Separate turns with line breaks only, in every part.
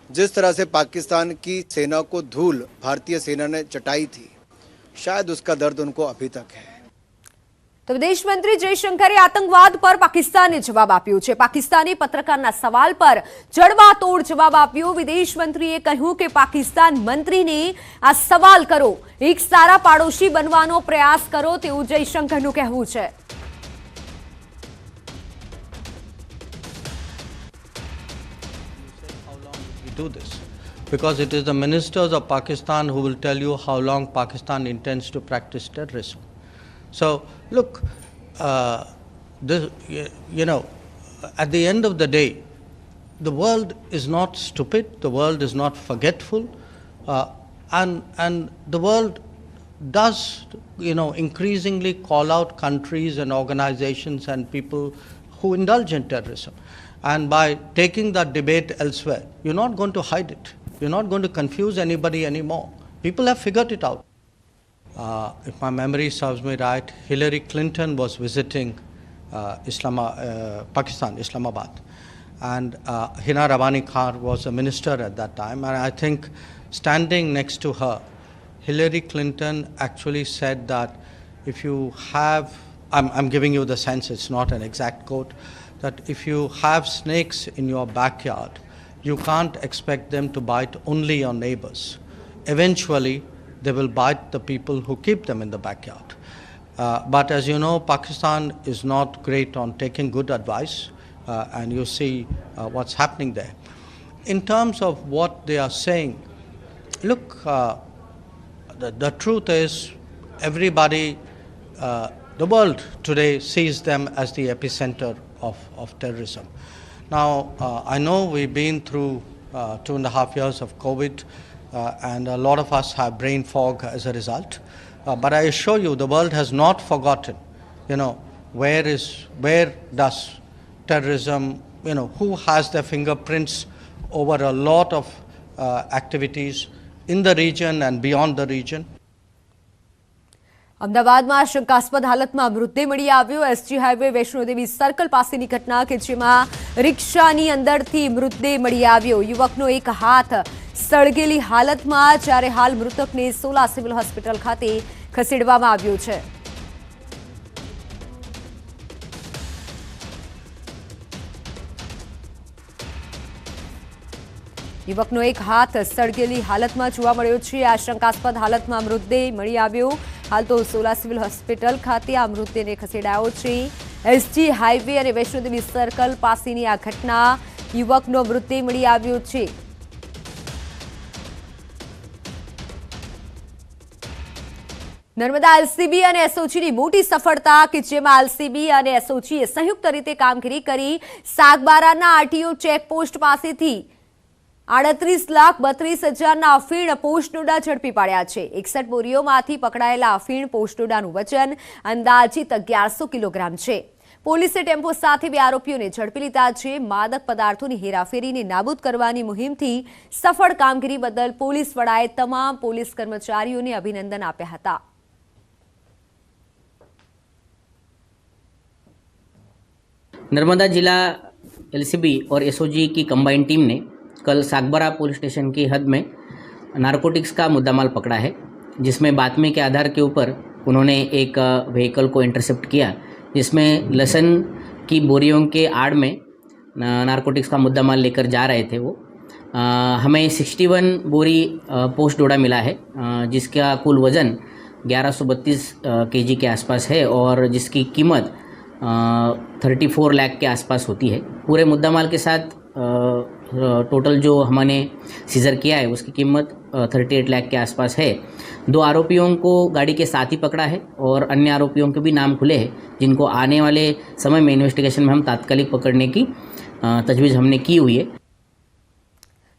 जिस तरह से पाकिस्तान की सेना को धूल भारतीय सेना ने चटाई थी, शायद उसका दर्द उनको अभी तक है।
तो विदेश मंत्री जयशंकरे आतंकवाद पर पाकिस्ताने जवाब आप्यो छे। पाकिस्तानी पत्रकारना सवाल पर जड़बातोड़ जवाब आप्यो। विदेश मंत्रीए કહ્યું કે પાકિસ્તાન મંત્રીને આ સવાલ કરો, એક સારા પાડોશી બનવાનો પ્રયાસ કરો, તેવું જયશંકરનું કહેવું છે।
Do this because it is the ministers of Pakistan who will tell you how long Pakistan intends to practice terrorism. So look, at the end of the day, the world is not stupid, the world is not forgetful, and the world does increasingly call out countries and organizations and people who indulge in terrorism. And by taking that debate elsewhere, you're not going to hide it. You're not going to confuse anybody anymore. People have figured it out. If my memory serves me right, Hillary Clinton was visiting Pakistan, Islamabad. And Hina Rawani Khan was a minister at that time. And I think standing next to her, Hillary Clinton actually said that if you have, I'm giving you the sense, it's not an exact quote, that if you have snakes in your backyard, you can't expect them to bite only your neighbors. Eventually, they will bite the people who keep them in the backyard. But as you know, Pakistan is not great on taking good advice, and you see what's happening there. In terms of what they are saying, look, the truth is everybody, the world today sees them as the epicenter of terrorism. Now, I know we've been through 2.5 years of COVID, and a lot of us have brain fog as a result. But I assure you, the world has not forgotten, where does terrorism, who has their fingerprints over a lot of activities in the region and beyond the region.
અમદાવાદમાં શંકાસ્પદ હાલતમાં મૃતદેહ મળી આવ્યો। SG highway Vaishno Devi circle પાસેની ઘટના કે જેમાં રિક્ષાની અંદરથી મૃતદેહ મળી આવ્યો। યુવકનો એક હાથ સળગેલી હાલતમાં, જ્યારે હાલ મૃતકને સોલા સિવિલ હોસ્પિટલ ખાતે ખસેડવામાં આવ્યો છે। યુવકનો એક હાથ સળગેલી હાલતમાં જોવા મળ્યો છે। આ શંકાસ્પદ હાલતમાં મૃતદેહ મળી આવ્યો। હાલ તો સોલા સિવિલ હોસ્પિટલ ખાતે આ મૃતદેહને ખસેડાયો છે। એસજી હાઈવે અને વૈષ્ણોદેવી સર્કલ પાસેની આ ઘટના, યુવકનો મૃતદેહ મળી આવ્યો છે। નર્મદા એલસીબી અને એસઓજીની મોટી સફળતા કે જેમાં એલસીબી અને એસઓજીએ સંયુક્ત રીતે કામગીરી કરી સાગબારાના આરટીઓ ચેકપોસ્ટ પાસેથી 38,32,000 અફીણ પોસ્ટનોડા ઝડપી પાડ્યા છે। 61 બોરીઓમાંથી પકડાયેલા અફીણ પોસ્ટનોડાનું વજન અંદાજિત 1100 કિલોગ્રામ છે। પોલીસે ટેમ્પો સાથે 2 આરોપીઓને ઝડપી લીધા છે। માદક પદાર્થોની હેરાફેરીને નાબૂદ કરવાની મુહિમથી સફળ કામગીરી બદલ પોલીસ વડાએ તમામ પોલીસ કર્મચારીઓને અભિનંદન આપ્યા હતા।
नर्मदा जिला एलसीबी और एसओजी की कंबाइंड टीम ने कल सागबारा पुलिस स्टेशन की हद में नारकोटिक्स का मुद्दामाल पकड़ा है, जिसमें बातमी के आधार के ऊपर उन्होंने एक व्हीकल को इंटरसेप्ट किया, जिसमें लहसुन की बोरियों के आड़ में नारकोटिक्स का मुद्दामाल लेकर जा रहे थे। वो हमें 61 बोरी पोस्ट डोडा मिला है, जिसका कुल वज़न 1132 केजी के आसपास है और जिसकी कीमत 34 लाख के आसपास होती है। पूरे मुद्दामाल के साथ टोटल जो हमने सीजर किया है उसकी कीमत 38 लाख के आसपास है। 2 आरोपियों को गाड़ी के साथ ही पकड़ा है और अन्य आरोपियों के भी नाम खुले हैं, जिनको आने वाले समय में इन्वेस्टिगेशन में हम तात्कालिक पकड़ने की तजवीज़ हमने की हुई है।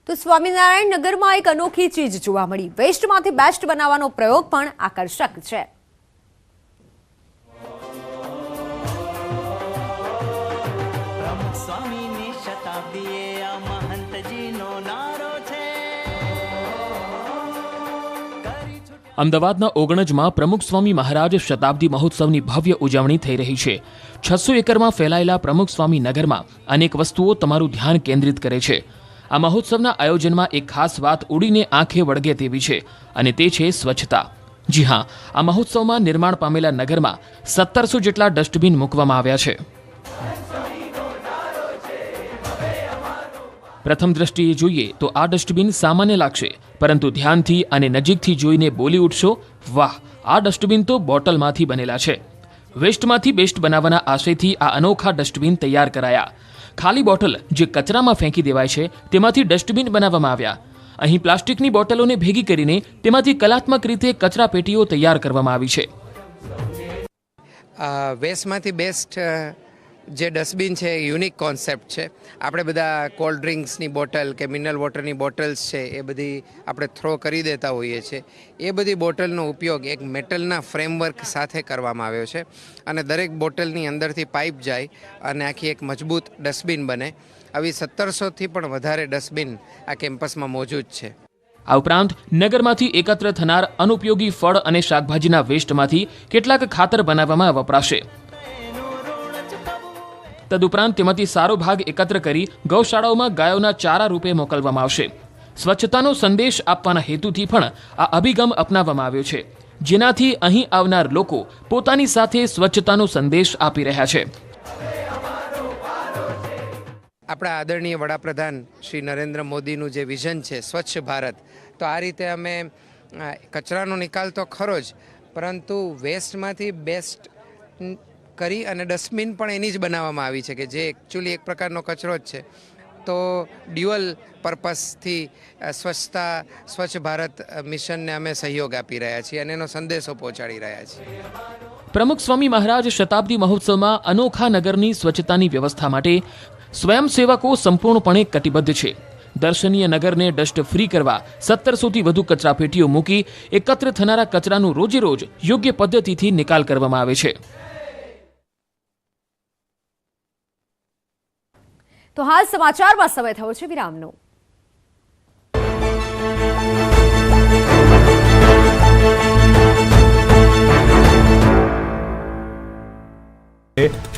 तो स्वामीनारायण नगરમાં એક અનોખી ચીજ જોવા મળી। વેસ્ટમાંથી બેસ્ટ બનાવવાનો પ્રયોગ પણ આકર્ષક છે।
અમદાવાદના ઓગણજમાં પ્રમુખ સ્વામી મહારાજ શતાબ્દી મહોત્સવની ભવ્ય ઉજવણી થઈ રહી છે। 600 એકરમાં ફેલાયેલા પ્રમુખ સ્વામી નગરમાં અનેક વસ્તુઓ તમારું ધ્યાન કેન્દ્રિત કરે છે। આ મહોત્સવના આયોજનમાં એક ખાસ વાત ઉડીને આંખે વળગે તેવી છે અને તે છે સ્વચ્છતા. જી હા, આ મહોત્સવમાં નિર્માણ પામેલા નગરમાં 1700 જેટલા ડસ્ટબિન મૂકવામાં આવ્યા છે. પ્રથમ દ્રષ્ટિએ જોઈએ તો આ ડસ્ટબિન સામાન્ય લાગશે, પરંતુ ધ્યાનથી અને નજીકથી જોઈને બોલી ઉઠશો, વાહ, આ ડસ્ટબિન તો બોટલમાંથી બનેલા છે. વેસ્ટમાંથી બેસ્ટ બનાવવાના આશયથી આ અનોખા ડસ્ટબિન તૈયાર કરાયા. ખાલી બોટલ જે કચરામાં ફેંકી દેવાય છે તેમાંથી ડસ્ટબિન બનાવવામાં આવ્યા. અહીં પ્લાસ્ટિકની બોટલોને ભેગી કરીને તેમાંથી કલાત્મક રીતે કચરા પેટીઓ તૈયાર કરવામાં આવી છે.
વેસ્ટમાંથી બેસ્ટ જે ડસ્ટબિન છે એ યુનિક કોન્સેપ્ટ છે. આપણે બધા કોલ્ડ ડ્રિંક્સની બોટલ કે મિનરલ વોટરની બોટલ્સ છે એ બધી આપણે થ્રો કરી દેતા હોઈએ છીએ. એ બધી બોટલનો ઉપયોગ એક મેટલના ફ્રેમવર્ક સાથે કરવામાં આવ્યો છે અને દરેક બોટલની અંદરથી પાઇપ જાય અને આખી એક મજબૂત ડસ્ટબિન બને. આવી 1700થી પણ વધારે ડસ્ટબિન આ કેમ્પસમાં મોજૂદ છે.
આ ઉપરાંત નગરમાંથી એકત્ર થનાર અનુપયોગી ફળ અને શાકભાજીના વેસ્ટમાંથી કેટલાક ખાતર બનાવવામાં વપરાશે. તદુપરાંત તેમાંથી સારો ભાગ એકત્ર કરી ગૌશાળાઓમાં ગાયોના ચારા રૂપે મોકલવામાં આવશે. સ્વચ્છતાનો સંદેશ આપવાના હેતુથી પણ આ અભિગમ અપનાવવામાં આવ્યો છે, જેનાથી અહીં આવનાર લોકો પોતાની સાથે સ્વચ્છતાનો સંદેશ આપી રહ્યા છે.
આપણા આદરણીય વડાપ્રધાન શ્રી નરેન્દ્ર મોદીનું જે વિઝન છે સ્વચ્છ ભારત, તો આ રીતે અમે કચરાનો નિકાલ તો ખરો જ, પરંતુ વેસ્ટમાંથી બેસ્ટ કરી અને ડસ્ટબિન પણ એની જ બનાવવામાં આવી છે કે જે એકચ્યુઅલી એક પ્રકારનો કચરો જ છે. તો ડ્યુઅલ પર્પસથી સ્વચ્છ ભારત મિશનને અમે સહયોગ આપી રહ્યા છીએ અને એનો સંદેશો પહોંચાડી રહ્યા છીએ.
પ્રમુખ સ્વામી મહારાજ શતાબ્દી મહોત્સવમાં અનોખા નગરની સ્વચ્છતાની વ્યવસ્થા માટે સ્વયંસેવકો સંપૂર્ણપણે કટિબદ્ધ છે. દર્શનીય નગરને ડસ્ટ ફ્રી કરવા 1700થી વધુ કચરાપેટીઓ મૂકી એકત્ર થનારા કચરાનું રોજે રોજ યોગ્ય પદ્ધતિથી નિકાલ કરવામાં આવે છે.
તો હાલ સમાચારમાં સમય થયો છે વિરામનો.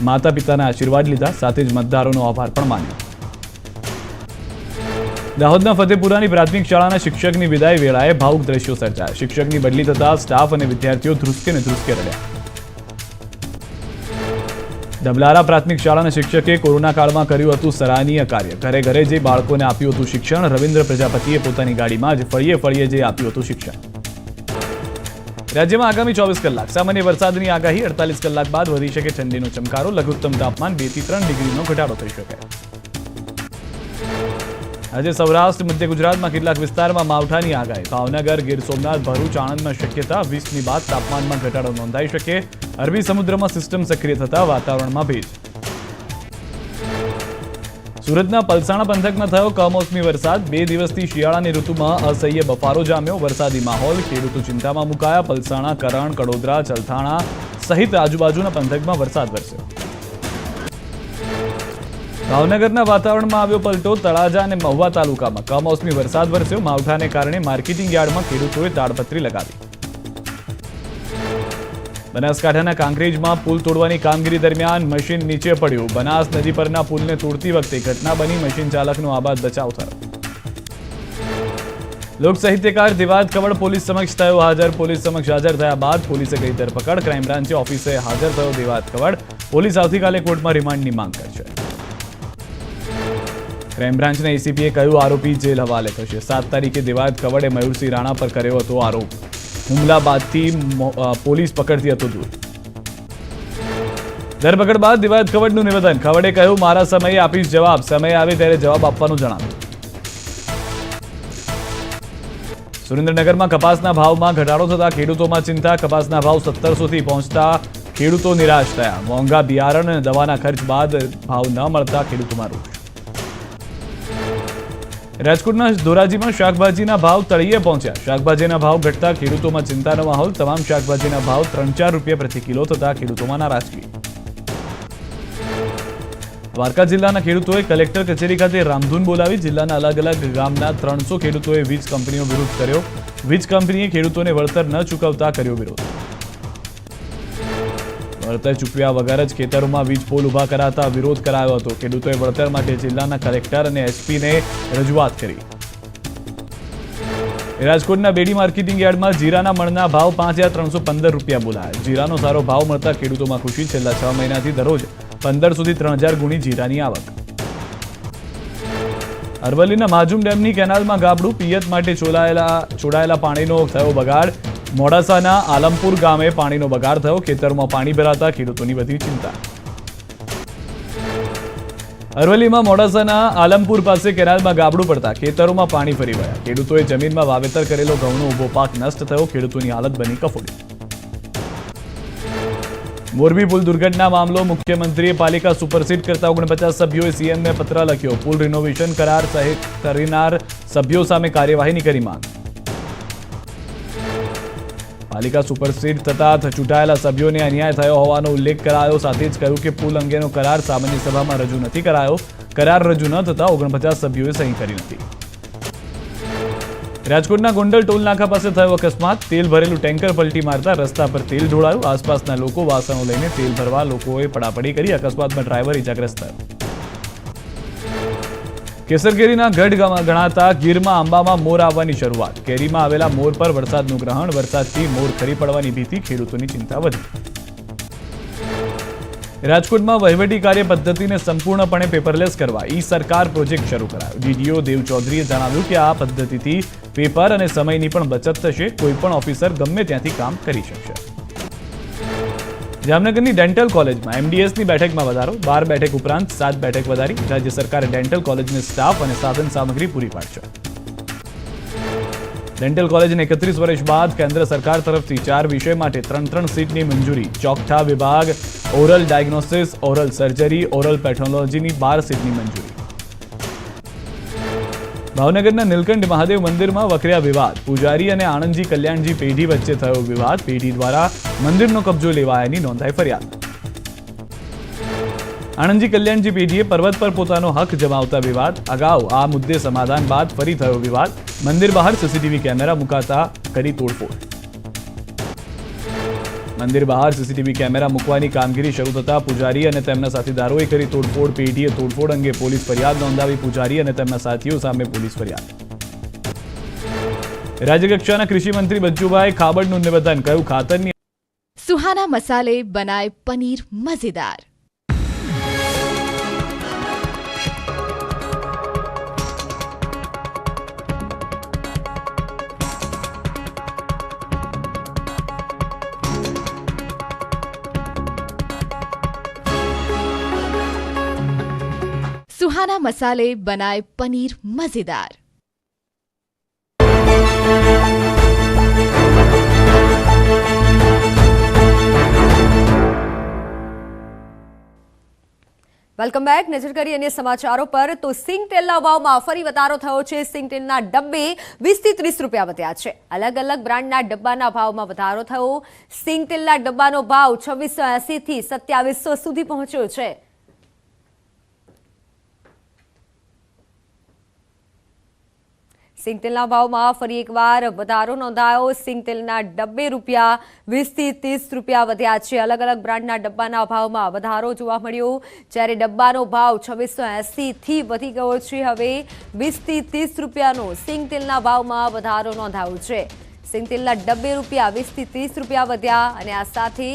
માતા પિતાના આશીર્વાદ લીધા, સાથે જ મતદારોનો આભાર પણ માન્યો. દાહોદના ફતેપુરાની પ્રાથમિક શાળાના શિક્ષકની વિદાય વેળાએ ભાવુક દ્રશ્યો સર્જાયા. શિક્ષકની બદલી થતા સ્ટાફ અને વિદ્યાર્થીઓ ધ્રુસકે ને ધ્રુસકે રડ્યા. ડબલારા પ્રાથમિક શાળાના શિક્ષકે કોરોના કાળમાં કર્યું હતું સરાહનીય કાર્ય. ઘરે ઘરે જે બાળકોને આપ્યું હતું શિક્ષણ, રવિન્દ્ર પ્રજાપતિએ પોતાની ગાડીમાં જ ફળીએ ફળીએ જે આપ્યું હતું શિક્ષણ. રાજ્યમાં આગામી 24 કલાક સામાન્ય વરસાદની આગાહી. 48 કલાક બાદ વધી શકે ઠંડીનો ચમકારો. લઘુત્તમ તાપમાન 2 થી 3 ડિગ્રીનો ઘટાડો થઈ શકે. આજે સૌરાષ્ટ્ર મધ્ય ગુજરાતમાં કેટલાક વિસ્તારમાં માવઠાની આગાહી. ભાવનગર, ગીર સોમનાથ, ભરૂચ, આણંદમાં શક્યતા. 20ની બાદ તાપમાનમાં ઘટાડો નોંધાઈ શકે. અરબી સમુદ્રમાં સિસ્ટમ સક્રિય થતા વાતાવરણમાં ભેજ. સુરતના પલસાણા પંથકમાં થયો કમોસમી વરસાદ. 2 દિવસથી શિયાળાની ઋતુમાં અસહ્ય બફારો જામ્યો. વરસાદી માહોલ, ખેડૂતો ચિંતામાં મુકાયા. પલસાણા, કરણ, કડોદરા, ચલથાણા સહિત આજુબાજુના પંથકમાં વરસાદ વરસ્યો. ભાવનગરના વાતાવરણમાં આવ્યો પલટો. તળાજા અને મહુવા તાલુકામાં કમોસમી વરસાદ વરસ્યો. માવઠાને કારણે માર્કેટિંગ યાર્ડમાં ખેડૂતોએ તાડપત્રી લગાવી. બનાસકાંઠાના કાંકરેજમાં પુલ તોડવાની કામગીરી દરમિયાન મશીન નીચે પડ્યું. બનાસ નદી પરના પુલને તોડતી વખતે ઘટના બની. મશીન ચાલકનો આબાદ બચાવ થયો. લોક સાહિત્યકાર દેવાદ કવડ પોલીસ સમક્ષ થયો હાજર. પોલીસ સમક્ષ હાજર થયા બાદ પોલીસે કરી ધરપકડ. ક્રાઇમ બ્રાન્ચે ઓફિસે હાજર થયો દેવાદ કવડ. પોલીસ આવતીકાલે કોર્ટમાં રિમાન્ડની માંગ કરશે. ક્રાઇમ બ્રાન્ચના એસીપીએ કહ્યું આરોપી જેલ હવાલે થશે. 7 તારીખે દેવાદ કવડે મયુરસિંહ રાણા પર કર્યો હતો આરોપ. હુમલા બાદથી પોલીસ પકડતી હતો દૂર. ધરપકડ બાદ દેવાદ કવડનું નિવેદન. કવડે કહ્યું મારા સમયે આપીશ જવાબ. સમય આવે ત્યારે જવાબ આપવાનું જણાવ્યું. સુરેન્દ્રનગરમાં કપાસના ભાવમાં ઘટાડો થતા ખેડૂતોમાં ચિંતા. કપાસના ભાવ 1700થી પહોંચતા ખેડૂતો નિરાશ થયા. મોંઘા બિયારણ અને દવાના ખર્ચ બાદ ભાવ ન મળતા ખેડૂતોમાં રોષ. રાજકોટના ધોરાજીમાં શાકભાજીના ભાવ તળિયે પહોંચ્યા. શાકભાજીના ભાવ ઘટતા ખેડૂતોમાં ચિંતાનો માહોલ. તમામ શાકભાજીના ભાવ 3-4 રૂપિયા પ્રતિ કિલો થતા ખેડૂતોમાં નારાજગી. દ્વારકા જિલ્લાના ખેડૂતોએ કલેક્ટર કચેરી ખાતે રામધૂન બોલાવી. જિલ્લાના અલગ અલગ ગામના 300 ખેડૂતોએ વીજ કંપનીનો વિરોધ કર્યો. વીજ કંપનીએ ખેડૂતોને વળતર ન ચૂકવતા કર્યો વિરોધ. વળતર ચૂકવ્યા વગર જ ખેતરોમાં વીજ પોલ ઊભા કરાતા વિરોધ કરાયો હતો. ખેડૂતોએ વળતર માટે જિલ્લાના કલેક્ટર અને એસપીને રજૂઆત કરી. રાજકોટના બેડી માર્કેટિંગ યાર્ડમાં જીરાના મણના ભાવ 5,315 રૂપિયા બોલાયા. જીરાનો સારો ભાવ મળતા ખેડૂતોમાં ખુશી. છેલ્લા 6 મહિનાથી દરરોજ 1500 થી 3000 ગુણી જીરાની આવક. અરવલ્લીના માજુમ ડેમની કેનાલમાં ગાબડું. પિયત માટે છોડાયેલા પાણીનો થયો બગાડ. મોડાસાના આલમપુર ગામે પાણીનો બગાડ થયો. ખેતરમાં પાણી ભરાતા ખેડૂતોની વધી ચિંતા. અરવલ્લીમાં મોડાસાના આલમપુર પાસે કેનાલમાં ગાબડું પડતા ખેતરોમાં પાણી ફરી વળ્યા. ખેડૂતોએ જમીનમાં વાવેતર કરેલો ઘઉંનો ઊભો પાક નષ્ટ થયો. ખેડૂતોની હાલત બની કફોડી. મોરબી પુલ દુર્ઘટના મામલો. મુખ્યમંત્રીએ પાલિકા સુપરસીડ કરતા 49 સભ્યોએ સીએમને પત્ર લખ્યો. પુલ રિનોવેશન કરાર સહિત કરનાર સભ્યો સામે કાર્યવાહીની કરી માંગ. પાલિકા સુપરસીડ થતા ચૂંટાયેલા સભ્યોને અન્યાય થયો હોવાનો ઉલ્લેખ કરાયો. સાથે જ કહ્યું કે પુલ અંગેનો કરાર સામાન્ય સભામાં રજૂ નથી કરાયો. કરાર રજૂ ન થતા 49 સભ્યોએ સહી કરી નથી. રાજકોટના ગોંડલ ટોલ નાકા પાસે થયો અકસ્માત. તેલ ભરેલું ટેન્કર પલટી મારતા રસ્તા પર તેલ ઢોળાયું. આસપાસના લોકો વાસણો લઈને તેલ ભરવા લોકોએ પડાપડી કરી. અકસ્માતમાં ડ્રાઈવર ઇજાગ્રસ્ત થયો. કેસર કેરીના ગઢ ગણાતા ગીરમાં આંબામાં મોર આવવાની શરૂઆત. કેરીમાં આવેલા મોર પર વરસાદનું ગ્રહણ. વરસાદથી મોર ખરી પડવાની ભીતિ. ખેડૂતોની ચિંતા વધી. રાજકોટમાં વહીવટી કાર્ય પદ્ધતિને સંપૂર્ણપણે પેપરલેસ કરવા ઈ સરકાર પ્રોજેક્ટ શરૂ કરાયો. ડીડીઓ દેવ ચૌધરીએ જણાવ્યું કે આ પદ્ધતિથી પેપર અને સમયની પણ બચત થશે. કોઈપણ ઓફિસર ગમે ત્યાંથી કામ કરી શકશે. જામનગરની ડેન્ટલ કોલેજમાં એમડીએસની બેઠકમાં વધારો. 12 બેઠક ઉપરાંત 7 બેઠક વધારી. રાજ્ય સરકારે ડેન્ટલ કોલેજને સ્ટાફ અને સાધન સામગ્રી પૂરી પાડશે. ડેન્ટલ કોલેજને 31 વર્ષ બાદ કેન્દ્ર સરકાર તરફથી 4 વિષય માટે 3 સીટની મંજૂરી. ચોકઠા વિભાગ, oral diagnosis, oral surgery, oral પેથોલોજીની 12 સીટની મંજૂરી. ભાવનગરના નીલકંઠ મહાદેવ મંદિરમાં વકર્યા વિવાદ. પૂજારી અને આણંદજી કલ્યાણજી પેઢી વચ્ચે થયો વિવાદ. પેઢી દ્વારા મંદિરનો કબજો લેવાયાની નોંધાઈ ફરિયાદ. આણંદજી કલ્યાણજી પેઢીએ પર્વત પર પોતાનો હક જમાવતા વિવાદ. અગાઉ આ મુદ્દે સમાધાન બાદ ફરી થયો વિવાદ. મંદિર બહાર સીસીટીવી કેમેરા મુકાતા કરી તોડફોડ. મંદિર બહાર સીસીટીવી કેમેરા મૂકવાની કામગીરી શરૂ થતા પૂજારી અને તેમના સાથીદારોએ કરી તોડફોડ. પેઢીએ તોડફોડ અંગે પોલીસ ફરિયાદ નોંધાવી. પૂજારી અને તેમના સાથીઓ સામે પોલીસ ફરિયાદ. રાજ્યકક્ષાના કૃષિ મંત્રી બચ્ચુભાઈ ખાબડનું નિવેદન. કહ્યું ખાતરની
સુહાના મસાલે બનાए પનીર મજેદાર. सुहाना मसाले बनाए पनीर मजेदार.
Welcome back. નજર કરીએ અન્ય સમાચારો પર તો સિંગ તેલના ભાવમાં ફરી વધારો થયો છે. સિંગ તેલના ડબ્બે 20 થી 30 રૂપિયા વધ્યા છે. અલગ અલગ બ્રાન્ડના ડબ્બાના ભાવમાં વધારો થયો. સિંગ તેલના ડબ્બાનો ભાવ 2680 થી 2700 સુધી પહોંચ્યો છે. સિંગ તેલના ભાવમાં ફરી એકવાર વધારો નોંધાયો. સિંગ તેલના ડબ્બે રૂપિયા 20 થી 30 રૂપિયા વધ્યા છે. અલગ અલગ બ્રાન્ડના ડબ્બાના ભાવમાં વધારો જોવા મળ્યો. જ્યારે ડબ્બાનો ભાવ 2680 થી વધી ગયો છે. હવે 20 થી 30 રૂપિયાનો સિંગ તેલના ભાવમાં વધારો નોંધાયો છે. સિંગ તેલના ડબ્બે રૂપિયા 20 થી 30 રૂપિયા વધ્યા અને આ સાથે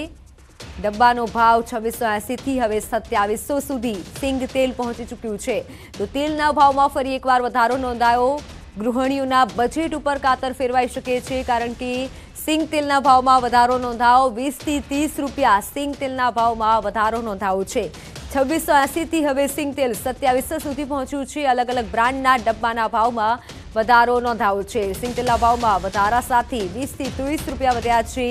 ડબ્બાનો ભાવ 2680 થી હવે 2700 સુધી સિંગ તેલ પહોંચી ચૂક્યું છે. તો તેલના ભાવમાં ફરી એકવાર વધારો નોંધાયો. ગૃહિણીઓના બજેટ ઉપર કાતર ફેરવાઈ શકે છે, કારણ કે સિંગ તેલના ભાવમાં વધારો નોંધાયો. 20 થી 30 રૂપિયા સિંગ તેલના ભાવમાં વધારો નોંધાયો છે. 2680 થી હવે સિંગ તેલ 2700 સુધી પહોંચ્યું છે. અલગ અલગ બ્રાન્ડના ડબ્બાના ભાવમાં વધારો નોંધાયો છે. સિંગ તેલના ભાવમાં વધારા સાથે 20 થી 30 રૂપિયા વધ્યા છે.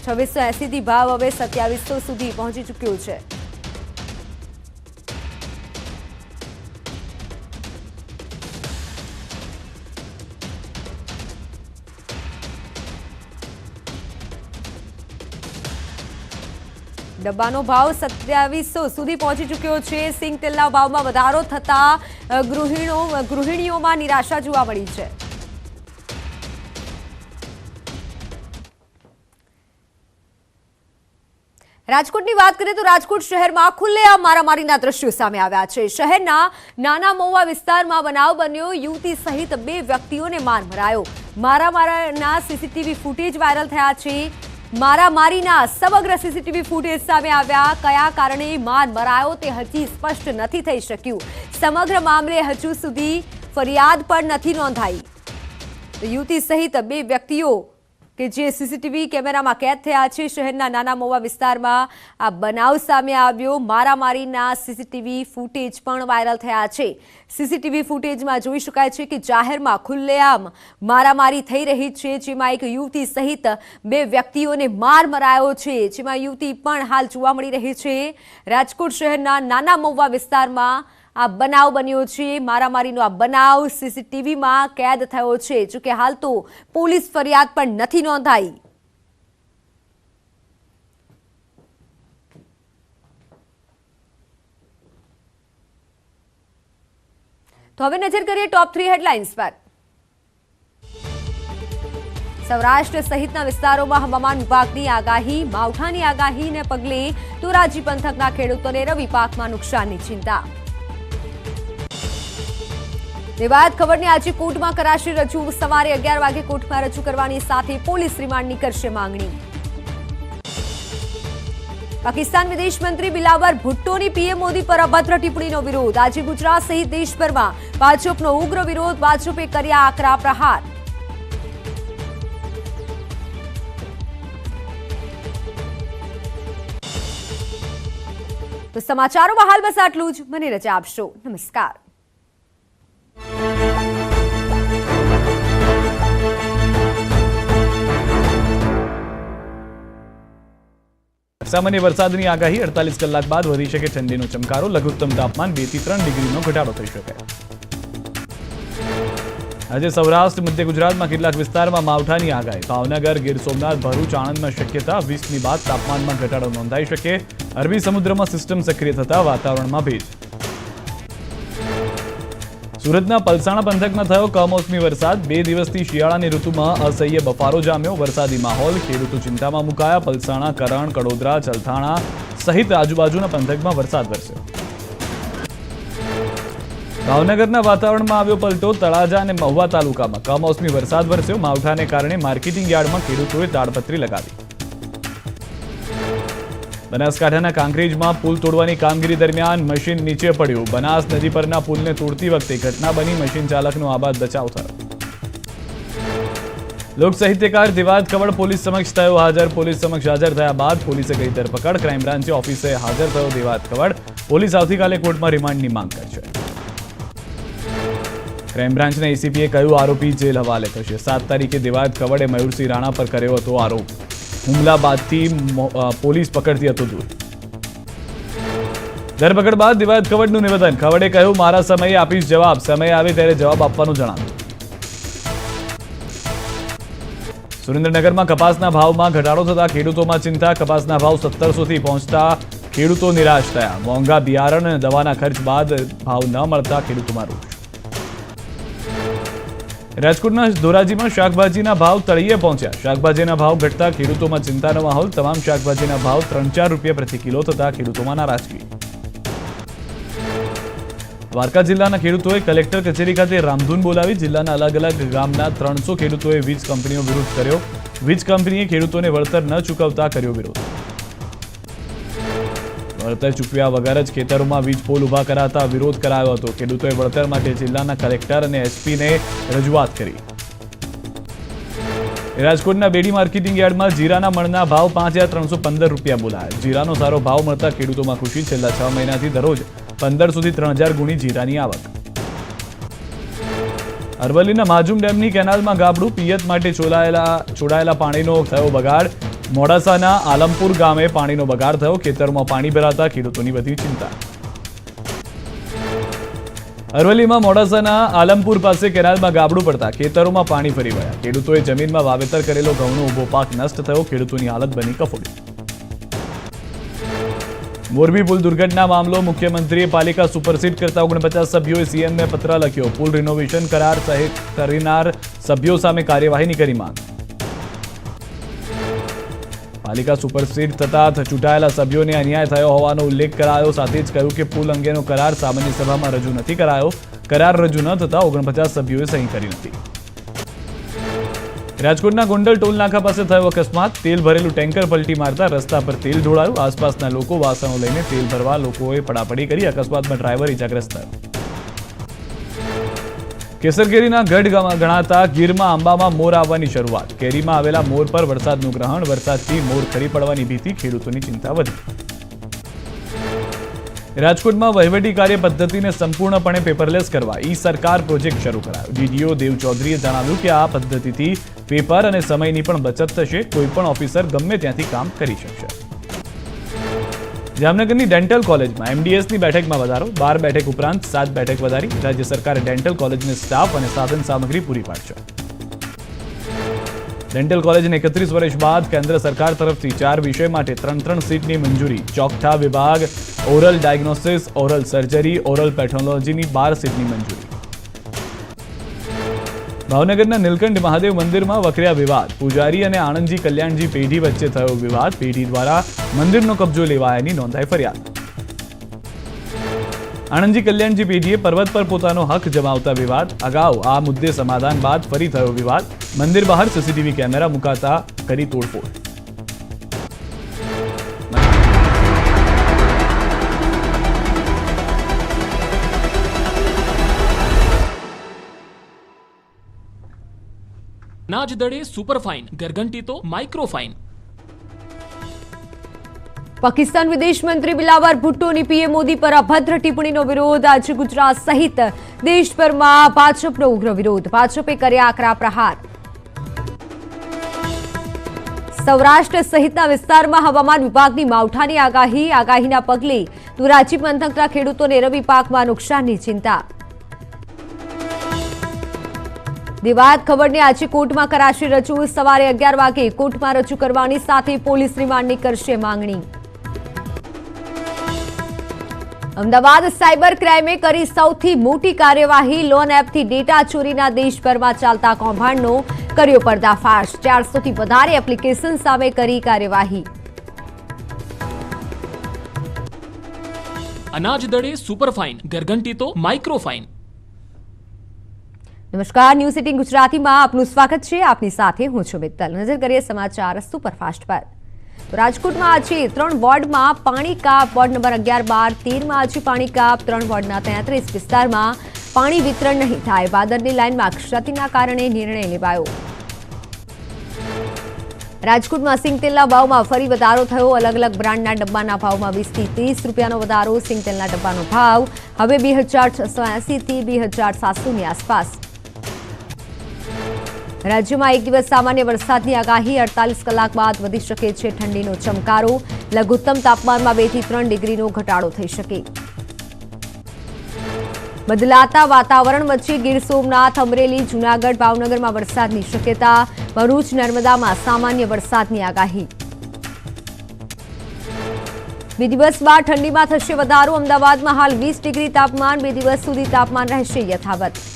2680 થી ભાવ હવે 2700 સુધી પહોંચી ચૂક્યો છે. ડબ્બાનો ભાવ 2700 સુધી પહોંચી ચૂક્યો છે. સિંગ તેલના ભાવમાં વધારો થતા ગૃહિણીઓમાં નિરાશા જોવા મળી છે. રાજકોટની વાત કરીએ તો રાજકોટ શહેરમાં ખુલ્લેઆમ મારામારીના દ્રશ્યો સામે આવ્યા છે. શહેરના નાના મહુવા વિસ્તારમાં બનાવ બન્યો. યુવતી સહિત 2 વ્યક્તિઓને માર મરાયો. મારામારીના સીસીટીવી ફૂટેજ વાયરલ થયા છે. મારામારીના સમગ્ર સીસીટીવી ફૂટેજ સામે આવ્યા. કયા કારણે માર મરાયો તે હજી સ્પષ્ટ નથી થઈ શક્યું. સમગ્ર મામલે હજુ સુધી ફરિયાદ પણ નથી નોંધાઈ. યુવતી સહિત 2 વ્યક્તિઓ કે જે સીસીટીવી કેમેરામાં કેદ થયા છે. શહેરના નાના મહુવા વિસ્તારમાં આ બનાવ સામે આવ્યો. મારામારીના સીસીટીવી ફૂટેજ પણ વાયરલ થયા છે. સીસીટીવી ફૂટેજમાં જોઈ શકાય છે કે જાહેરમાં ખુલ્લેઆમ મારામારી થઈ રહી છે, જેમાં એક યુવતી સહિત 2 વ્યક્તિઓને માર મરાયો છે, જેમાં યુવતી પણ હાલ જોવા મળી રહી છે. રાજકોટ શહેરના નાના મહુવા વિસ્તારમાં આ બનાવ બન્યો છે. મારામારીનો આ બનાવ સીસીટીવીમાં કેદ થયો છે. જોકે હાલ તો પોલીસ ફરિયાદ પણ નથી નોંધાઈ. તો હવે નજર કરીએ ટોપ 3 હેડલાઇન્સ પર. સૌરાષ્ટ્ર સહિતના વિસ્તારોમાં હવામાન વિભાગની આગાહી. માવઠાની આગાહીને પગલે ધોરાજી પંથકના ખેડૂતોને રવિ પાકમાં નુકસાનની ચિંતા. વિવાદ ખબરની આજે કોર્ટમાં કરાશે રજૂ. સવારે 11 વાગે કોર્ટમાં રજૂ કરવાની સાથે પોલીસ રિમાન્ડની કરશે માંગણી. પાકિસ્તાન વિદેશ મંત્રી બિલાવર ભુટ્ટોની પીએમ મોદી પર અભદ્ર ટિપ્પણીનો વિરોધ. આજે ગુજરાત સહિત દેશભરમાં ભાજપનો ઉગ્ર વિરોધ. ભાજપે કર્યા આકરા પ્રહાર. તો સમાચારોમાં હાલ બસ આટલું જ. મને રજા આપશો. નમસ્કાર.
સામાન્ય વરસાદની આગાહી. 48 કલાક બાદ વધી શકે ઠંડીનો ચમકારો. લઘુત્તમ તાપમાન 2 થી 3 ડિગ્રીનો ઘટાડો થઈ શકે. આજે સૌરાષ્ટ્ર મધ્ય ગુજરાતમાં કેટલાક વિસ્તારમાં માવઠાની આગાહી. ભાવનગર, ગીર સોમનાથ, ભરૂચ, આણંદમાં શક્યતા. 20ની બાદ તાપમાનમાં ઘટાડો નોંધાઈ શકે. અરબી સમુદ્રમાં સિસ્ટમ સક્રિય થતા વાતાવરણમાં ભેજ. સુરતના પલસાણા પંથકમાં થયો કમોસમી વરસાદ. 2 દિવસથી શિયાળાની ઋતુમાં અસહ્ય બફારો જામ્યો. વરસાદી માહોલ. ખેડૂતો ચિંતામાં મુકાયા. પલસાણા, કરણ, કડોદરા, ચલથાણા સહિત આજુબાજુના પંથકમાં વરસાદ વરસ્યો. ભાવનગરના વાતાવરણમાં આવ્યો પલટો. તળાજા અને મહુવા તાલુકામાં કમોસમી વરસાદ વરસ્યો. માવઠાને કારણે માર્કેટિંગ યાર્ડમાં ખેડૂતોએ તાડપત્રી લગાવી. બનાસકાંઠાના કાંકરેજમાં પુલ તોડવાની કામગીરી દરમિયાન મશીન નીચે પડ્યું. બનાસ નદી પરના પુલને તોડતી વખતે ઘટના બની. મશીન ચાલકનો આબાદ બચાવ થયો. લોક સાહિત્યકાર દેવાદ કવડ પોલીસ સમક્ષ થયો હાજર. પોલીસ સમક્ષ હાજર થયા બાદ પોલીસે કરી ધરપકડ. ક્રાઇમ બ્રાન્ચે ઓફિસે હાજર થયો દેવાદ કવડ. પોલીસ આવતીકાલે કોર્ટમાં રિમાન્ડની માંગ કરશે. ક્રાઇમ બ્રાન્ચના એસીપીએ કહ્યું આરોપી જેલ હવાલે થશે. 7 તારીખે દેવાદ કવડે મયુરસિંહ રાણા પર કર્યો હતો આરોપ. હુમલા બાદથી પોલીસ પકડતી હતો દૂર. ધરપકડ બાદ દેવાદ કવડનું નિવેદન. કવડે કહ્યું મારા સમયે આપીશ જવાબ. સમય આવે ત્યારે જવાબ આપવાનું જણાવ્યું. સુરેન્દ્રનગરમાં કપાસના ભાવમાં ઘટાડો થતા ખેડૂતોમાં ચિંતા. કપાસના ભાવ 1700 થી પહોંચતા ખેડૂતો નિરાશ થયા. મોંઘા બિયારણ અને દવાના ખર્ચ બાદ ભાવ ન મળતા ખેડૂતોમાં રોષ. રાજકોટના ધોરાજીમાં શાકભાજીના ભાવ તળિયે પહોંચ્યા. શાકભાજીના ભાવ ઘટતા ખેડૂતોમાં ચિંતાનો માહોલ. તમામ શાકભાજીના ભાવ 3-4 રૂપિયા પ્રતિ કિલો થતા ખેડૂતોમાં નારાજગી. દ્વારકા જિલ્લાના ખેડૂતોએ કલેક્ટર કચેરી ખાતે રામધૂન બોલાવી. જિલ્લાના અલગ અલગ ગામના 300 ખેડૂતોએ વીજ કંપનીનો વિરોધ કર્યો. વીજ કંપનીએ ખેડૂતોને વળતર ન ચૂકવતા કર્યો વિરોધ. વળતર ચૂકવ્યા વગર જ ખેતરોમાં વીજ પોલ ઉભા કરાતા વિરોધ કરાયો હતો. ખેડૂતોએ વળતર માટે જિલ્લાના કલેક્ટર અને એસપીને રજૂઆત કરી. રાજકોટના બેડી માર્કેટિંગ યાર્ડમાં જીરાના મણના ભાવ 5315 રૂપિયા બોલાયા. જીરાનો સારો ભાવ મળતા ખેડૂતોમાં ખુશી. છેલ્લા 6 મહિનાથી દરરોજ 1500 થી 3000 ગુણી જીરાની આવક. અરવલ્લીના માજુમ ડેમની કેનાલમાં ગાબડું. પિયત માટે છોડાયેલા પાણીનો થયો બગાડ. મોડાસાના આલમપુર ગામે પાણીનો બગાડ થયો. ખેતરમાં પાણી ભરાતા ખેડૂતોની વધી ચિંતા. અરવલ્લીમાં મોડાસાના આલમપુર પાસે કેનાલમાં ગાબડું પડતા ખેતરોમાં પાણી ફરી વળ્યા. ખેડૂતોએ જમીનમાં વાવેતર કરેલો ઘઉંનો ઊભો પાક નષ્ટ થયો. ખેડૂતોની હાલત બની કફોડી. મોરબી પુલ દુર્ઘટના મામલો. મુખ્યમંત્રીએ પાલિકા સુપરસીડ કરતા 49 સભ્યોએ સીએમને પત્ર લખ્યો. પુલ રિનોવેશન કરાર સહિત કરનાર સભ્યો સામે કાર્યવાહીની કરી માંગ. પાલિકા સુપરસીડ થતા ચૂંટાયેલા સભ્યોને અન્યાય થયો હોવાનો ઉલ્લેખ કરાયો. સાથે જ કહ્યું કે પુલ અંગેનો કરાર સામાન્ય સભામાં રજૂ નથી કરાયો. કરાર રજૂ ન થતા 49 સભ્યોએ સહી કરી નથી. રાજકોટના ગોંડલ ટોલ નાકા પાસે થયો અકસ્માત. તેલ ભરેલું ટેન્કર પલટી મારતા રસ્તા પર તેલ ઢોળાયું. આસપાસના લોકો વાસણો લઈને તેલ ભરવા લોકોએ પડાપડી કરી. અકસ્માતમાં ડ્રાઈવર ઇજાગ્રસ્ત થયો. કેસર કેરીના ગઢ ગણાતા ગીરમાં આંબામાં મોર આવવાની શરૂઆત. કેરીમાં આવેલા મોર પર વરસાદનું ગ્રહણ. વરસાદથી મોર ખરી પડવાની ભીતિ. ખેડૂતોની ચિંતા વધી. રાજકોટમાં વહીવટી કાર્ય પદ્ધતિને સંપૂર્ણપણે પેપરલેસ કરવા ઈ સરકાર પ્રોજેક્ટ શરૂ કરાયો. ડીડીઓ દેવ ચૌધરીએ જણાવ્યું કે આ પદ્ધતિથી પેપર અને સમયની પણ બચત થશે. કોઈપણ ઓફિસર ગમે ત્યાંથી કામ કરી શકશે. જામનગરની ડેન્ટલ કોલેજમાં એમડીએસની બેઠકમાં વધારો. 12 બેઠક ઉપરાંત 7 બેઠક વધારી. રાજ્ય સરકારે ડેન્ટલ કોલેજને સ્ટાફ અને સાધન સામગ્રી પૂરી પાડશે. ડેન્ટલ કોલેજને 31 વર્ષ બાદ કેન્દ્ર સરકાર તરફથી 4 વિષય માટે 3 સીટની મંજૂરી. ચોકઠા વિભાગ, oral diagnosis, oral surgery, oral પેથોલોજીની 12 સીટની મંજૂરી. ભાવનગરના નીલકંઠ મહાદેવ મંદિરમાં વકર્યા વિવાદ. પૂજારી અને આણંદજી કલ્યાણજી પેઢી વચ્ચે થયો વિવાદ. પેઢી દ્વારા મંદિરનો કબજો લેવાયાની નોંધાઈ ફરિયાદ. આણંદજી કલ્યાણજી પેઢીએ પર્વત પર પોતાનો હક જમાવતા વિવાદ. અગાઉ આ મુદ્દે સમાધાન બાદ ફરી થયો વિવાદ. મંદિર બહાર સીસીટીવી કેમેરા મુકાતા કરી તોડફોડ.
અનાજ દળે સુપરફાઇન, ગરઘંટી તો માઇક્રોફાઇન.
પાકિસ્તાન વિદેશ મંત્રી બિલાવર ભુટ્ટોની પીએમ મોદી પર અભદ્ર ટિપ્પણીનો વિરોધ. આજે ગુજરાત સહિત દેશભરમાં ભાજપનો ઉગ્ર વિરોધ. ભાજપે કર્યા આકરા પ્રહાર. સૌરાષ્ટ્ર સહિતના વિસ્તારમાં હવામાન વિભાગની માવઠાની આગાહી. આગાહીના પગલે ધોરાજી પંથકના ખેડૂતોને રવિ પાકમાં નુકસાનની ચિંતા. દિવાદ ખબરને આજે કોર્ટમાં કરાશે રજૂ. સવારે 11 વાગે કોર્ટમાં રજૂ કરવાની સાથે પોલીસ રિમાન્ડની કરશે માંગણી. અમદાવાદ સાયબર ક્રાઇમે કરી સૌથી મોટી કાર્યવાહી. લોન એપથી ડેટા ચોરીના દેશભરમાં ચાલતા કૌભાંડનો કર્યો પર્દાફાશ. 400 થી વધારે એપ્લિકેશન સામે કરી કાર્યવાહી.
અનાજ દળે સુપરફાઇન, ગરઘંટી તો માઇક્રોફાઇન.
નમસ્કાર, ન્યૂઝ 18 ગુજરાતીમાં આપનું સ્વાગત છે. આપની સાથે હું છું મિત્તલ. નજર કરીએ સમાચાર સુપરફાસ્ટ પર. રાજકોટમાં આજે 3 વોર્ડમાં પાણી કાપ. વોર્ડ નંબર 11, 12, 13માં આજે પાણી કાપ. 3 વોર્ડના 33 વિસ્તારમાં પાણી વિતરણ નહીં થાય. ભાદરની લાઇનમાં ક્ષતિના કારણે નિર્ણય લેવાયો. રાજકોટમાં સિંગતેલના ભાવમાં ફરી વધારો થયો. અલગ અલગ બ્રાન્ડના ડબ્બાના ભાવમાં 20 થી 30 રૂપિયાનો વધારો. સિંગતેલના ડબ્બાનો ભાવ હવે 2680 થી 2700ની આસપાસ. રાજ્યમાં એક દિવસ સામાન્ય વરસાદની આગાહી. 48 કલાક બાદ વધી શકે છે ઠંડીનો ચમકારો. લઘુત્તમ તાપમાનમાં 2 થી 3 ડિગ્રીનો ઘટાડો થઈ શકે. બદલાતા વાતાવરણ વચ્ચે ગીર સોમનાથ, અમરેલી, જૂનાગઢ, ભાવનગરમાં વરસાદની શક્યતા. ભરૂચ, નર્મદામાં સામાન્ય વરસાદની આગાહી. 2 દિવસ બાદ ઠંડીમાં થશે વધારો. અમદાવાદમાં હાલ 20 ડિગ્રી તાપમાન. 2 દિવસ સુધી તાપમાન રહેશે યથાવત.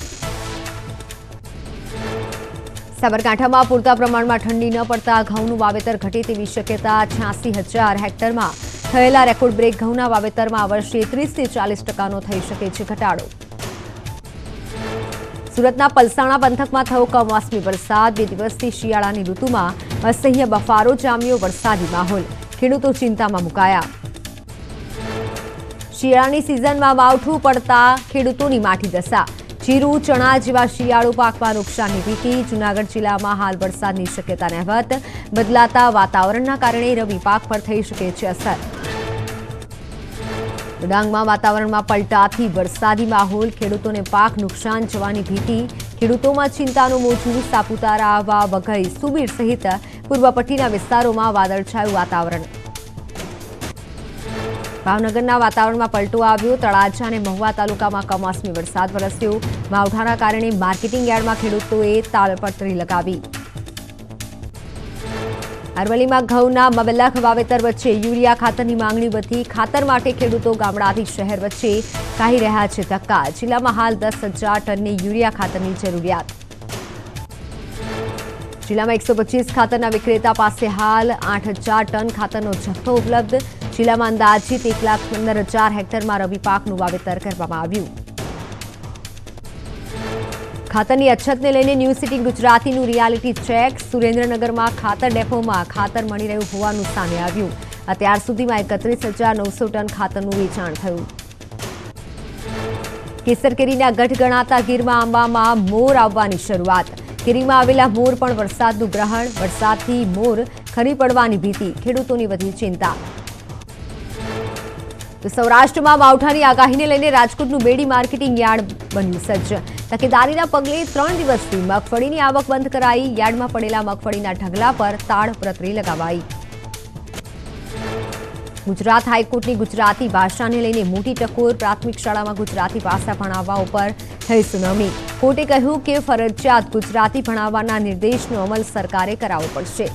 સાબરકાંઠામાં પૂરતા પ્રમાણમાં ઠંડી ન પડતા ઘઉંનું વાવેતર ઘટે તેવી શક્યતા. 86,000 હેક્ટરમાં થયેલા રેકોર્ડ બ્રેક ઘઉંના વાવેતરમાં આ વર્ષે 30 થી 40% થઈ શકે છે ઘટાડો. સુરતના પલસાણા પંથકમાં થયો કમોસમી વરસાદ. 2 દિવસથી શિયાળાની ઋતુમાં અસહ્ય બફારો જામ્યો. વરસાદી માહોલ. ખેડૂતો ચિંતામાં મુકાયા. શિયાળાની સિઝનમાં માવઠું પડતા ખેડૂતોની માઠી દશા. જીરું, ચણા જેવા શિયાળુ પાકમાં નુકસાનની ભીતિ. જૂનાગઢ જિલ્લામાં હાલ વરસાદની શક્યતા નહિવત. બદલાતા વાતાવરણના કારણે રવિ પાક પર થઈ શકે છે અસર. ડાંગમાં વાતાવરણમાં પલટાથી વરસાદી માહોલ. ખેડૂતોને પાક નુકસાન જવાની ભીતિ. ખેડૂતોમાં ચિંતાનું મોજું. સાપુતારા, વાવ, વઘઈ, સુબીર સહિત પૂર્વ પટ્ટીના વિસ્તારોમાં વાદળછાયું વાતાવરણ. ભાવનગરના વાતાવરણમાં પલટો આવ્યો. તળાજા અને મહુવા તાલુકામાં કમોસમી વરસાદ વરસ્યો. માવઠાના કારણે માર્કેટિંગ યાર્ડમાં ખેડૂતોએ તાલપત્રી લગાવી. અરવલ્લીમાં ઘઉંના મબલખ વાવેતર વચ્ચે યુરિયા ખાતરની માંગણી વધી. ખાતર માટે ખેડૂતો ગામડાથી શહેર વચ્ચે કાઢી રહ્યા છે ધક્કા. જિલ્લામાં હાલ 10,000 ટનની યુરિયા ખાતરની જરૂરિયાત. જિલ્લામાં 125 ખાતરના વિક્રેતા પાસે હાલ 8,000 ટન ખાતરનો જથ્થો ઉપલબ્ધ. જિલ્લામાં અંદાજિત 1,15,000 હેક્ટરમાં રવિ પાકનું વાવેતર કરવામાં આવ્યું. ખાતરની અછતને લઈને ન્યૂઝ સિટી ગુજરાતીનું રિયાલિટી ચેક. સુરેન્દ્રનગરમાં ખાતર ડેપોમાં ખાતર મળી રહ્યું હોવાનું સામે આવ્યું. અત્યાર સુધીમાં 31,900 ટન ખાતરનું વેચાણ થયું. કેસર કેરીના ગઢ ગણાતા ગીરમાં આંબામાં મોર આવવાની શરૂઆત. કેરીમાં આવેલા મોર પણ વરસાદનું ગ્રહણ. વરસાદથી મોર ખરી પડવાની ભીતિ. ખેડૂતોની વધી ચિંતા. તો સૌરાષ્ટ્રમાં માવઠાની આગાહીને લઈને રાજકોટનું બેડી માર્કેટિંગ યાર્ડ બન્યું સજ્જ. તકેદારીના પગલે 3 દિવસથી મગફળીની આવક બંધ કરાઈ. યાર્ડમાં પડેલા મગફળીના ઢગલા પર તાડપત્રી લગાવાઈ. ગુજરાત હાઈકોર્ટની ગુજરાતી ભાષાને લઈને મોટી ટકોર. પ્રાથમિક શાળામાં ગુજરાતી ભાષા ભણાવવા ઉપર થઈ સુનાવણી. કોર્ટે કહ્યું કે ફરજિયાત ગુજરાતી ભણાવવાના નિર્દેશનો અમલ સરકારે કરાવવો પડશે.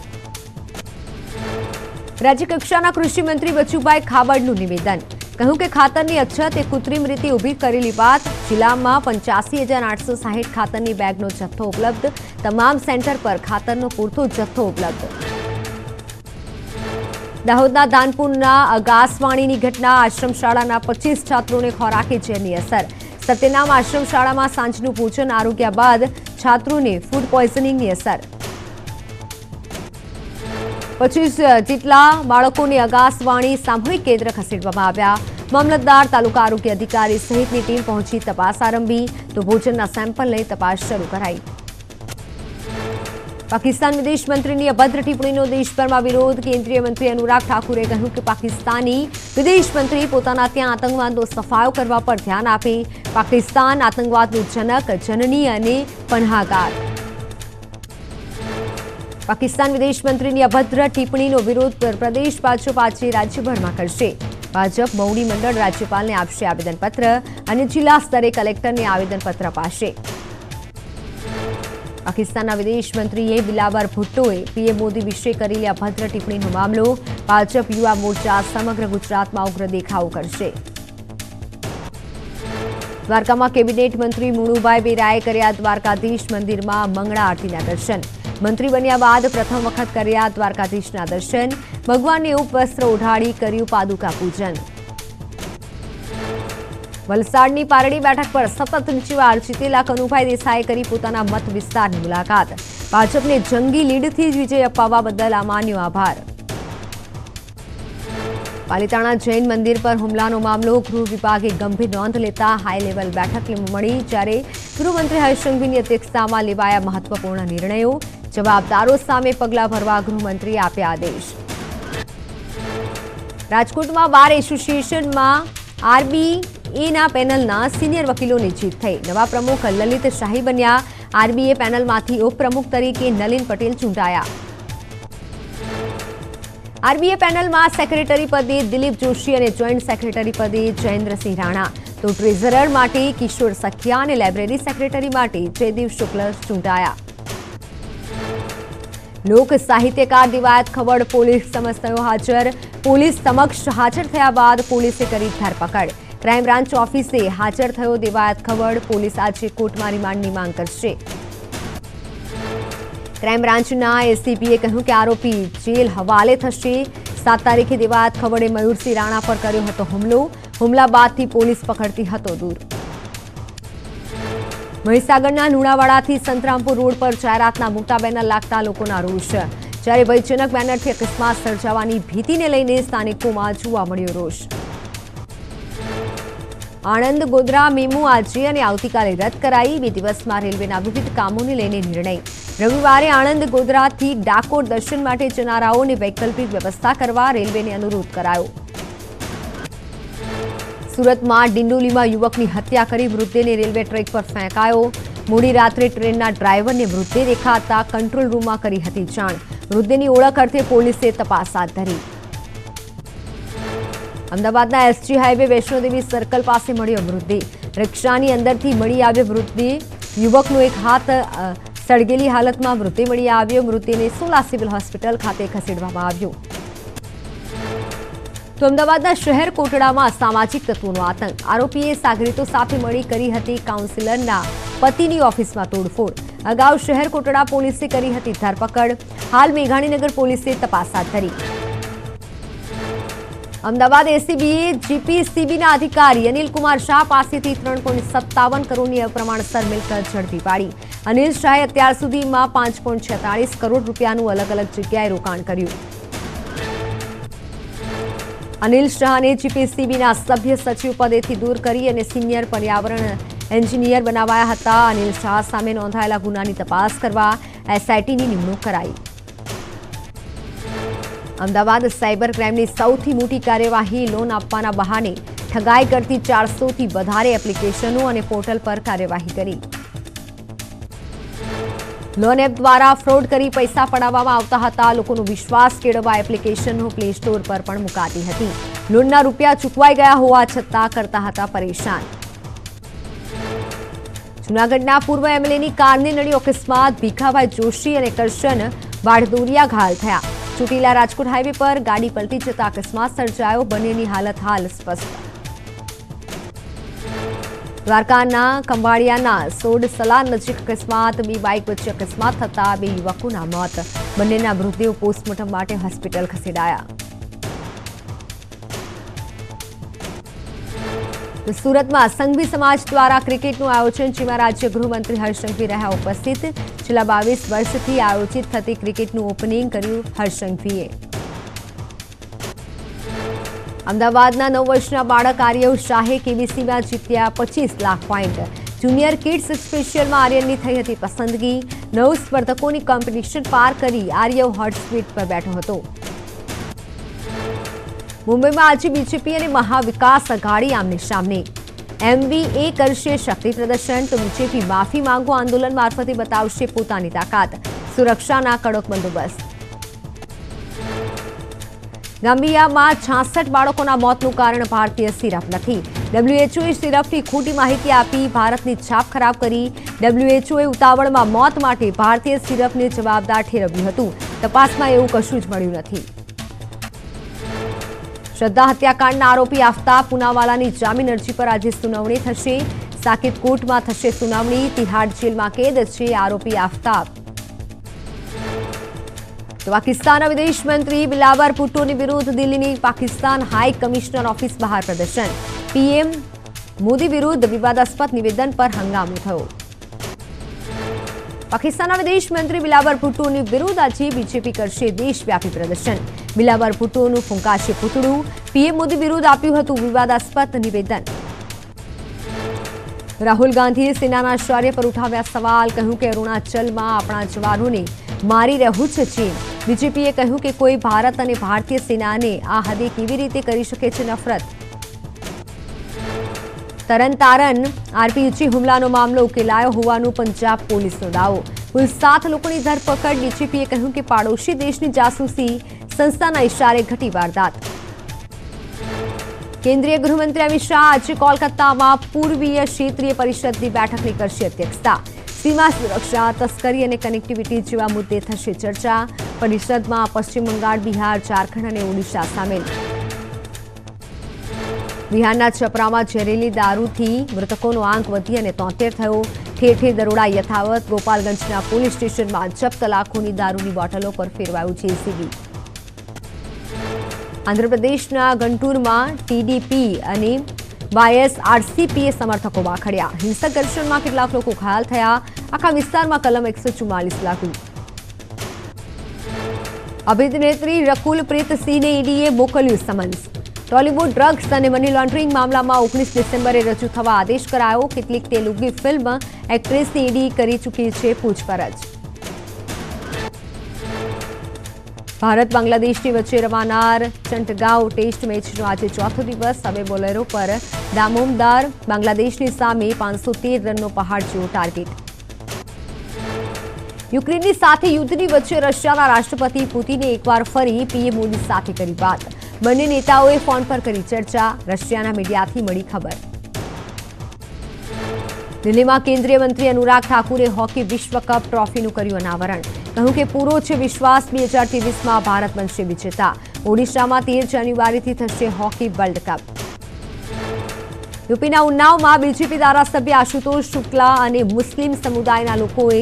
રાજ્યકક્ષાના કૃષિ મંત્રી બચુભાઈ ખાબડનું નિવેદન. કહ્યું કે ખાતરની અછત એ કૃત્રિમ રીતે ઊભી કરેલી વાત. જિલ્લામાં 85,860 ખાતરની બેગનો જથ્થો ઉપલબ્ધ. તમામ સેન્ટર પર ખાતરનો પૂરતો જથ્થો ઉપલબ્ધ. દાહોદના ધાનપુરના અગાસવાણીની ઘટના. આશ્રમ શાળાના 25 છાત્રોને ખોરાકે ઝેરની અસર. સત્યનામ આશ્રમ શાળામાં સાંજનું ભોજન આરોગ્યા બાદ છાત્રોને ફૂડ પોઈઝનિંગની અસર. 25 જેટલા બાળકોને અગાસવાણી સામૂહિક કેન્દ્ર ખસેડવામાં આવ્યા. મામલતદાર, તાલુકા આરોગ્ય અધિકારી સહિતની ટીમ પહોંચી તપાસ આરંભી. તો ભોજનના સેમ્પલ લઈ તપાસ શરૂ કરાઈ. પાકિસ્તાન વિદેશ મંત્રીની અભદ્ર ટિપ્પણીનો દેશભરમાં વિરોધ. કેન્દ્રીય મંત્રી અનુરાગ ઠાકુરે કહ્યું કે પાકિસ્તાની વિદેશ મંત્રી પોતાના ત્યાં આતંકવાદનો સફાયો કરવા પર ધ્યાન આપે. પાકિસ્તાન આતંકવાદનું જનક, જનની અને પનાહગાર. પાકિસ્તાન વિદેશ મંત્રીની અભદ્ર ટિપ્પણીનો વિરોધ પ્રદેશ ભાજપ આજે રાજ્યભરમાં કરશે. ભાજપ મૌડી મંડળ રાજ્યપાલને આપશે આવેદનપત્ર અને જિલ્લા સ્તરે કલેક્ટરને આવેદનપત્ર અપાશે. પાકિસ્તાનના વિદેશ મંત્રીએ બિલાવર ભુટ્ટોએ પીએમ મોદી વિશે કરેલી અભદ્ર ટિપ્પણીનો મામલો. ભાજપ યુવા મોરચા સમગ્ર ગુજરાતમાં ઉગ્ર દેખાવો કરશે. દ્વારકામાં કેબિનેટ મંત્રી મુણુભાઈ બેરાએ કર્યા દ્વારકાધીશ મંદિરમાં મંગળા આરતીના દર્શન. મંત્રી બન્યા બાદ પ્રથમ વખત કર્યા દ્વારકાધીશના દર્શન. ભગવાનને ઉપવસ્ત્ર ઓઢાડી કર્યું પાદુકા પૂજન. વલસાડની પારડી બેઠક પર સતત ત્રીજી વાર જીતેલા કનુભાઈ દેસાઈએ કરી પોતાના મત વિસ્તારની મુલાકાત. ભાજપને જંગી લીડથી જ વિજય અપાવવા બદલ અમાન્યો આભાર. પાલિતાણા જૈન મંદિર પર હુમલાનો મામલો. ગૃહ વિભાગે ગંભીર નોંધ લેતા હાઈ લેવલ બેઠક મળી. જ્યારે ગૃહમંત્રી હર્ષ સંઘવીની અધ્યક્ષતામાં લેવાયા મહત્વપૂર્ણ નિર્ણયો. જવાબદારો સામે પગલાં ભરવા ગૃહમંત્રીએ આપ્યા આદેશ. રાજકોટમાં બાર એસોસિએશનમાં આરબીએના પેનલના સિનિયર વકીલોની જીત થઈ. નવા પ્રમુખ લલિત શાહી બન્યા. આરબીએ પેનલમાંથી ઉપપ્રમુખ તરીકે નલિન પટેલ ચૂંટાયા. આરબીએ પેનલમાં સેક્રેટરી પદે દિલીપ જોશી અને જોઈન્ટ સેક્રેટરી પદે જયેન્દ્રસિંહ રાણા. તો ટ્રેઝરર માટે કિશોર સખિયા અને લાઇબ્રેરી સેક્રેટરી માટે જયદેવ શુક્લ ચૂંટાયા. લોક સાહિત્યકાર દિવાયત ખવડ પોલીસ સમક્ષ થયો હાજર. પોલીસ સમક્ષ હાજર થયા બાદ પોલીસે કરી ધરપકડ. ક્રાઇમ બ્રાન્ચ ઓફિસે હાજર થયો દિવાયત ખવડ. પોલીસ આજે કોર્ટમાં રિમાન્ડની માંગ કરશે. ક્રાઇમ બ્રાન્ચના એસીપીએ કહ્યું કે આરોપી જેલ હવાલે થશે. 7 તારીખે દિવાયત ખવડે મયુરસિંહ રાણા પર કર્યો હતો હુમલો. હુમલા બાદથી પોલીસ પકડતી હતો દૂર. મહીસાગરના લુણાવાડાથી સંતરામપુર રોડ પર જાહેરાતના મોટા બેનર લાગતા લોકોના રોષ. જ્યારે ભયજનક બેનરથી અકસ્માત સર્જાવાની ભીતિને લઈને સ્થાનિકોમાં જોવા મળ્યો રોષ. આણંદ ગોધરા મેમુ આજે અને આવતીકાલે રદ કરાઈ. 2 દિવસમાં રેલવેના વિવિધ કામોને લઈને નિર્ણય. રવિવારે આણંદ ગોધરાથી ડાકોર દર્શન માટે જનારાઓને વૈકલ્પિક વ્યવસ્થા કરવા રેલવેને અનુરોધ કરાયો. સુરતમાં ડિંડોલીમાં યુવકની હત્યા કરી મૃતદેહને રેલવે ટ્રેક પર ફેંકાયો. મોડી રાત્રે ટ્રેનના ડ્રાઈવરને મૃતદેહ દેખાતા કંટ્રોલ રૂમમાં કરી હતી જાણ. મૃતદેહની ઓળખ અર્થે પોલીસે તપાસ હાથ ધરી. અમદાવાદના એસજી હાઈવે વૈષ્ણોદેવી સર્કલ પાસે મળ્યો મૃતદેહ. રિક્ષાની અંદરથી મળી આવ્યો મૃતદેહ. યુવકનો એક હાથ સળગેલી હાલતમાં મૃતદેહ મળી આવ્યો. મૃતદેહને સોલા સિવિલ હોસ્પિટલ ખાતે ખસેડવામાં આવ્યો. તો અમદાવાદના શહેર કોટડામાં સામાજિક તત્વોનો આતંક. આરોપીએ સાગરીતો સાથે મળી કરી હતી કાઉન્સિલરના પતિની ઓફિસમાં તોડફોડ. અગાઉ શહેર કોટડા પોલીસે કરી હતી ધરપકડ. હાલ મેઘાણીનગર પોલીસે તપાસ હાથ ધરી. અમદાવાદ એસીબીએ જીપીસીબીના અધિકારી અનિલકુમાર શાહ પાસેથી 3.57 કરોડની અપ્રમાણસર મિલકત ઝડપી પાડી. અનિલ શાહે અત્યાર સુધીમાં 5.46 કરોડ રૂપિયાનું અલગ અલગ જગ્યાએ રોકાણ કર્યું. અનિલ શાહને જીપીસીબીના સભ્ય સચિવ પદેથી દૂર કરી અને સિનિયર પર્યાવરણ એન્જિનિયર બનાવાયા હતા. અનિલ શાહ સામે નોંધાયેલા ગુનાની તપાસ કરવા એસઆઈટીની નિમણૂક કરાઈ. અમદાવાદ સાયબર ક્રાઇમની સૌથી મોટી કાર્યવાહી લોન આપવાના બહાને ઠગાઈ કરતી 400થી વધારે એપ્લિકેશનો અને પોર્ટલ પર કાર્યવાહી કરી. લોન એપ દ્વારા ફ્રોડ કરી પૈસા પડાવવામાં આવતા હતા. લોકોનો વિશ્વાસ કેળવવા એપ્લિકેશનો પ્લે સ્ટોર પર પણ મુકાતી હતી. લોનના રૂપિયા ચૂકવાઈ ગયા હોવા છતાં કરતા હતા પરેશાન. જૂનાગઢના પૂર્વ એમએલએની કારને નડી અકસ્માત. ભીખાભાઈ જોશી અને કરશન વાઢદોરિયા ઘાયલ થયા. ચોટીલા રાજકોટ હાઈવે પર ગાડી પલટી જતા અકસ્માત સર્જાયો. બંનેની હાલત હાલ સ્પષ્ટ. દ્વારકાના ખંભાળિયાના સોડસલા નજીક અકસ્માત. બે બાઇક વચ્ચે અકસ્માત થતા બે યુવકોના મોત. બંનેના મૃતદેહો પોસ્ટમોર્ટમ માટે હોસ્પિટલ ખસેડાયા. સુરતમાં સંઘવી સમાજ દ્વારા ક્રિકેટનું આયોજન, જેમાં રાજ્ય ગૃહમંત્રી હર્ષ સંઘવી રહ્યા ઉપસ્થિત. છેલ્લા 22 વર્ષથી આયોજિત થતી ક્રિકેટનું ઓપનિંગ કર્યું હર્ષ સંઘવીએ. અમદાવાદના 9 વર્ષના બાળક આર્યવ શાહે કેબીસીમાં જીત્યા 25 લાખ પોઈન્ટ. જુનિયર કિડ્સ સ્પેશિયલમાં આર્યનની થઈ હતી પસંદગી. 9 સ્પર્ધકોની કોમ્પિટિશન પાર કરી આર્યવ હોટ સ્પીડ પર બેઠો હતો. મુંબઈમાં આજે બીજેપી અને મહાવિકાસ અઘાડી આમને સામને. એમવીએ કરશે શક્તિ પ્રદર્શન, તો બીજેપી માફી માંગો આંદોલન મારફતે બતાવશે પોતાની તાકાત. સુરક્ષાના કડક બંદોબસ્ત. ગામ્બિયામાં 66 બાળકોના મોતનું કારણ ભારતીય સિરપ નથી. ડબ્લ્યુએચઓએ સિરપની ખોટી માહિતી આપી ભારતની છાપ ખરાબ કરી. ડબ્લ્યુએચઓએ ઉતાવળમાં મોત માટે ભારતીય સિરપને જવાબદાર ઠેરવ્યું હતું. તપાસમાં એવું કશું જ મળ્યું નથી. શ્રદ્ધા હત્યાકાંડના આરોપી આફતાબ પૂનાવાલાની જામીન અરજી પર આજે સુનાવણી થશે. સાકેત કોર્ટમાં થશે સુનાવણી. તિહાડ જેલમાં કેદ છે આરોપી આફતાબ. તો પાકિસ્તાનના વિદેશ મંત્રી બિલાવર ભુટ્ટોની વિરુદ્ધ દિલ્હીની પાકિસ્તાન હાઈ કમિશનર ઓફિસ બહાર પ્રદર્શન. પીએમ મોદી વિરુદ્ધ વિવાદાસ્પદ નિવેદન પર હંગામો થયો. પાકિસ્તાનના વિદેશ મંત્રી બિલાવર ભુટ્ટોની વિરુદ્ધ આજે બીજેપી કરશે દેશવ્યાપી પ્રદર્શન. બિલાવર ભુટ્ટોનું ફૂંકાશે પૂતળું. પીએમ મોદી વિરુદ્ધ આપ્યું હતું વિવાદાસ્પદ નિવેદન. રાહુલ ગાંધીએ સેનાના શૌર્ય પર ઉઠાવ્યા સવાલ. કહ્યું કે અરુણાચલમાં આપણા જવાનોને મારી રહ્યું છે ચીન. બીજેપીએ કહ્યું કે કોઈ ભારત અને ભારતીય સેનાને આ હદે કેવી રીતે કરી શકે છે નફરત. તરણતારણ આરપીજી હુમલાનો મામલો ઉકેલાયો હોવાનું પંજાબ પોલીસનો દાવો. કુલ 7 લોકોની ધરપકડ. બીજેપીએ કહ્યું કે પાડોશી દેશની જાસૂસી સંસ્થાના ઇશારે ઘટી વારદાત. કેન્દ્રીય ગૃહમંત્રી અમિત શાહ આજે કોલકાતામાં પૂર્વીય ક્ષેત્રીય પરિષદની બેઠકની કરશે અધ્યક્ષતા. સીમા સુરક્ષા, તસ્કરી અને કનેક્ટિવિટી જેવા મુદ્દે થશે ચર્ચા. પરિષદમાં પશ્ચિમ બંગાળ, બિહાર, ઝારખંડ અને ઓડિશા સામેલ. બિહારના છપરામાં ઝેરીલી દારૂથી મૃતકોનો આંક વધી અને 73 થયો. ઠેર ઠેર દરોડા યથાવત. ગોપાલગંજના પોલીસ સ્ટેશનમાં જપ્ત લાખોની દારૂની બોટલો પર ફેરવાયું જેસીબી. આંધ્રપ્રદેશના ગંટુરમાં ટીડીપી અને વાયએસઆરસીપીએ સમર્થકો વાખડ્યા. હિંસક ઘર્ષણમાં કેટલાક લોકો ઘાયલ થયા. આખા વિસ્તારમાં કલમ 144 લાગુ. અભિનેત્રી રકુલ પ્રીત સિંહને ઈડીએ મોકલ્યું સમન્સ. ટોલીવુડ ડ્રગ્સ અને મની લોન્ડરિંગ મામલામાં 19 ડિસેમ્બરે રજૂ થવા આદેશ કરાયો. કેટલીક તેલુગુ ફિલ્મ એક્ટ્રેસની ઈડી કરી ચૂકી છે પૂછપરછ. ભારત બાંગ્લાદેશની વચ્ચે રમાનાર ચંટગાંવ ટેસ્ટ મેચનો આજે ચોથો દિવસ. હવે બોલેરો પર દામોમદાર બાંગ્લાદેશની સામે 513 રનનો પહાડ જેવો ટાર્ગેટ. યુક્રેનની સાથે યુદ્ધની વચ્ચે રશિયાના રાષ્ટ્રપતિ પુતિને એકવાર ફરી પીએમ મોદી સાથે કરી વાત. બંને નેતાઓએ ફોન પર કરી ચર્ચા. રશિયાના મીડિયાથી મળી ખબર. દિલ્હીમાં કેન્દ્રીય મંત્રી અનુરાગ ઠાકુરે હોકી વિશ્વકપ ટ્રોફીનું કર્યું અનાવરણ. કહ્યું કે પૂરો છે વિશ્વાસ 2023માં ભારત બનશે વિજેતા. ઓડિશામાં 13 જાન્યુઆરીથી થશે હોકી વર્લ્ડ કપ. યુપીના ઉન્નાવમાં બીજેપી ધારાસભ્ય આશુતોષ શુક્લા અને મુસ્લિમ સમુદાયના લોકોએ